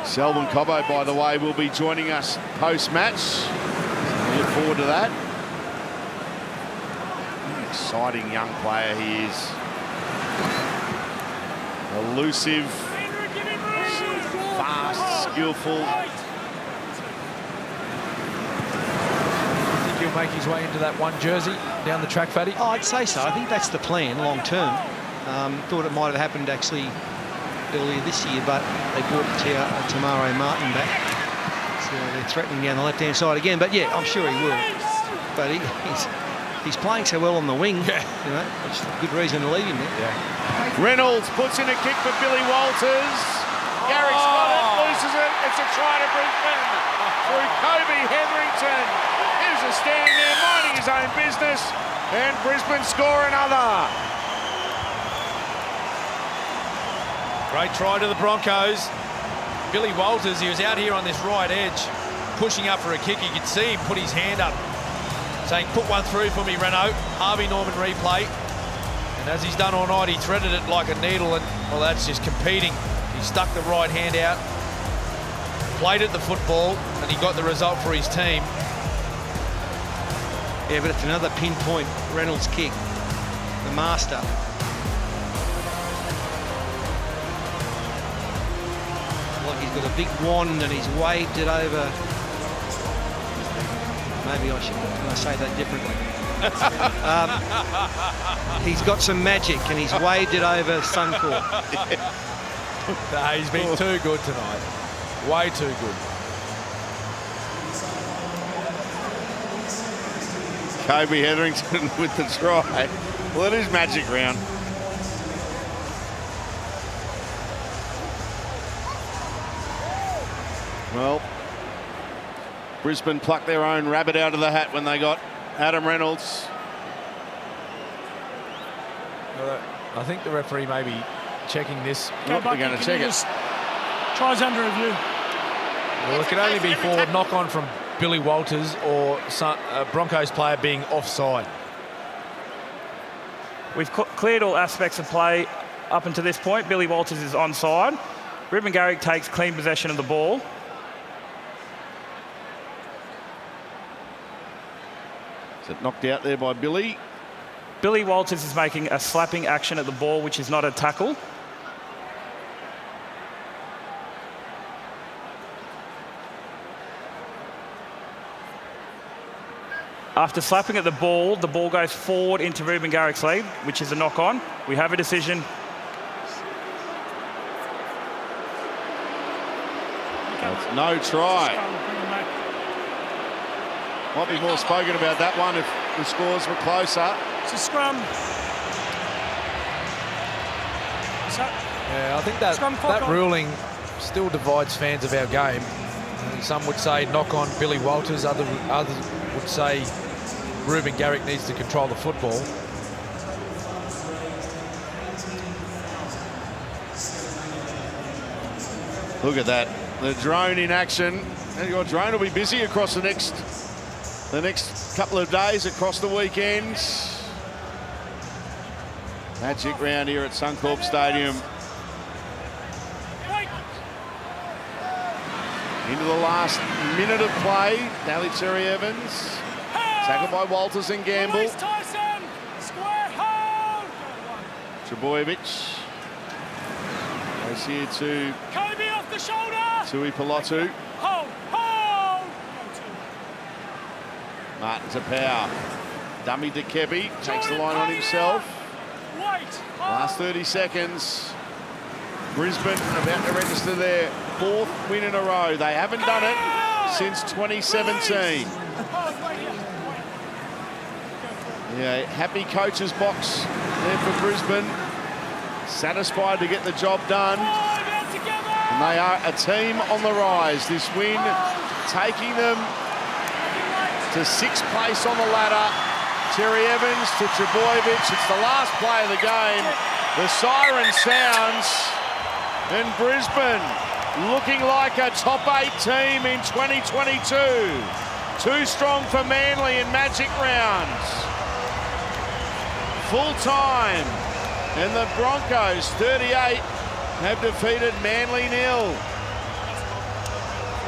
Selwyn Cobbo, by the way, will be joining us post-match. We look forward to that. Exciting young player he is. Elusive, fast, skillful. I think he'll make his way into that one jersey down the track, Fatty? Oh, I'd say so. I think that's the plan long term. Thought it might have happened actually earlier this year, but they brought Tamaro Martin back. So they're threatening down the left-hand side again. But yeah, I'm sure he will. But he's playing so well on the wing, you know, which is a good reason to leave him there. Yeah. Reynolds puts in a kick for Billy Walters. Garrick's got it, loses it. It's a try to Brisbane through Cobbo Hetherington. Here's a stand there, minding his own business, and Brisbane score another. Great try to the Broncos. Billy Walters, he was out here on this right edge, pushing up for a kick. You could see him put his hand up, saying, put one through for me, Renault. Harvey Norman replay. And as he's done all night, he threaded it like a needle, and, well, that's just competing. He stuck the right hand out, played at the football, and he got the result for his team. Yeah, but it's another pinpoint Reynolds kick. The master. Like he's got a big wand and he's waved it over. Maybe I should say that differently. He's got some magic and he's waved it over Suncorp. No, he's been too good tonight. Way too good. Cobbo Hetherington with the try. Well, it is magic round. Well, Brisbane plucked their own rabbit out of the hat when they got Adam Reynolds. I think the referee may be checking this. They're going to check it. Tries under review. Well, it could only be for knock-on from Billy Walters or a Broncos player being offside. We've cleared all aspects of play up until this point. Billy Walters is onside. Reuben Garrick takes clean possession of the ball. Is it knocked out there by Billy? Billy Walters is making a slapping action at the ball, which is not a tackle. After slapping at the ball goes forward into Reuben Garrick's leg, which is a knock-on. We have a decision. That's no try. Might be more spoken about that one if the scores were closer. It's a scrum. Yeah, I think that ruling still divides fans of our game. Some would say knock on Billy Walters, others would say Reuben Garrick needs to control the football. Look at that, the drone in action. And your drone will be busy across the next couple of days, across the weekends. Magic round here at Suncorp Stadium. Into the last minute of play. Now it's Terry Evans. Tackled by Walters and Gamble. Trebojevic. Goes here to Tui Pilotu. Martin to Power. Dummy to Kebby. Takes the line on himself. Last 30 seconds. Brisbane about to register their 4th win in a row. They haven't done it since 2017. Yeah, happy coach's box there for Brisbane. Satisfied to get the job done. And they are a team on the rise. This win taking them to 6th place on the ladder. Terry Evans to Trebojevic. It's the last play of the game. The siren sounds. And Brisbane looking like a top 8 team in 2022. Too strong for Manly in magic rounds. Full time. And the Broncos, 38, have defeated Manly 0.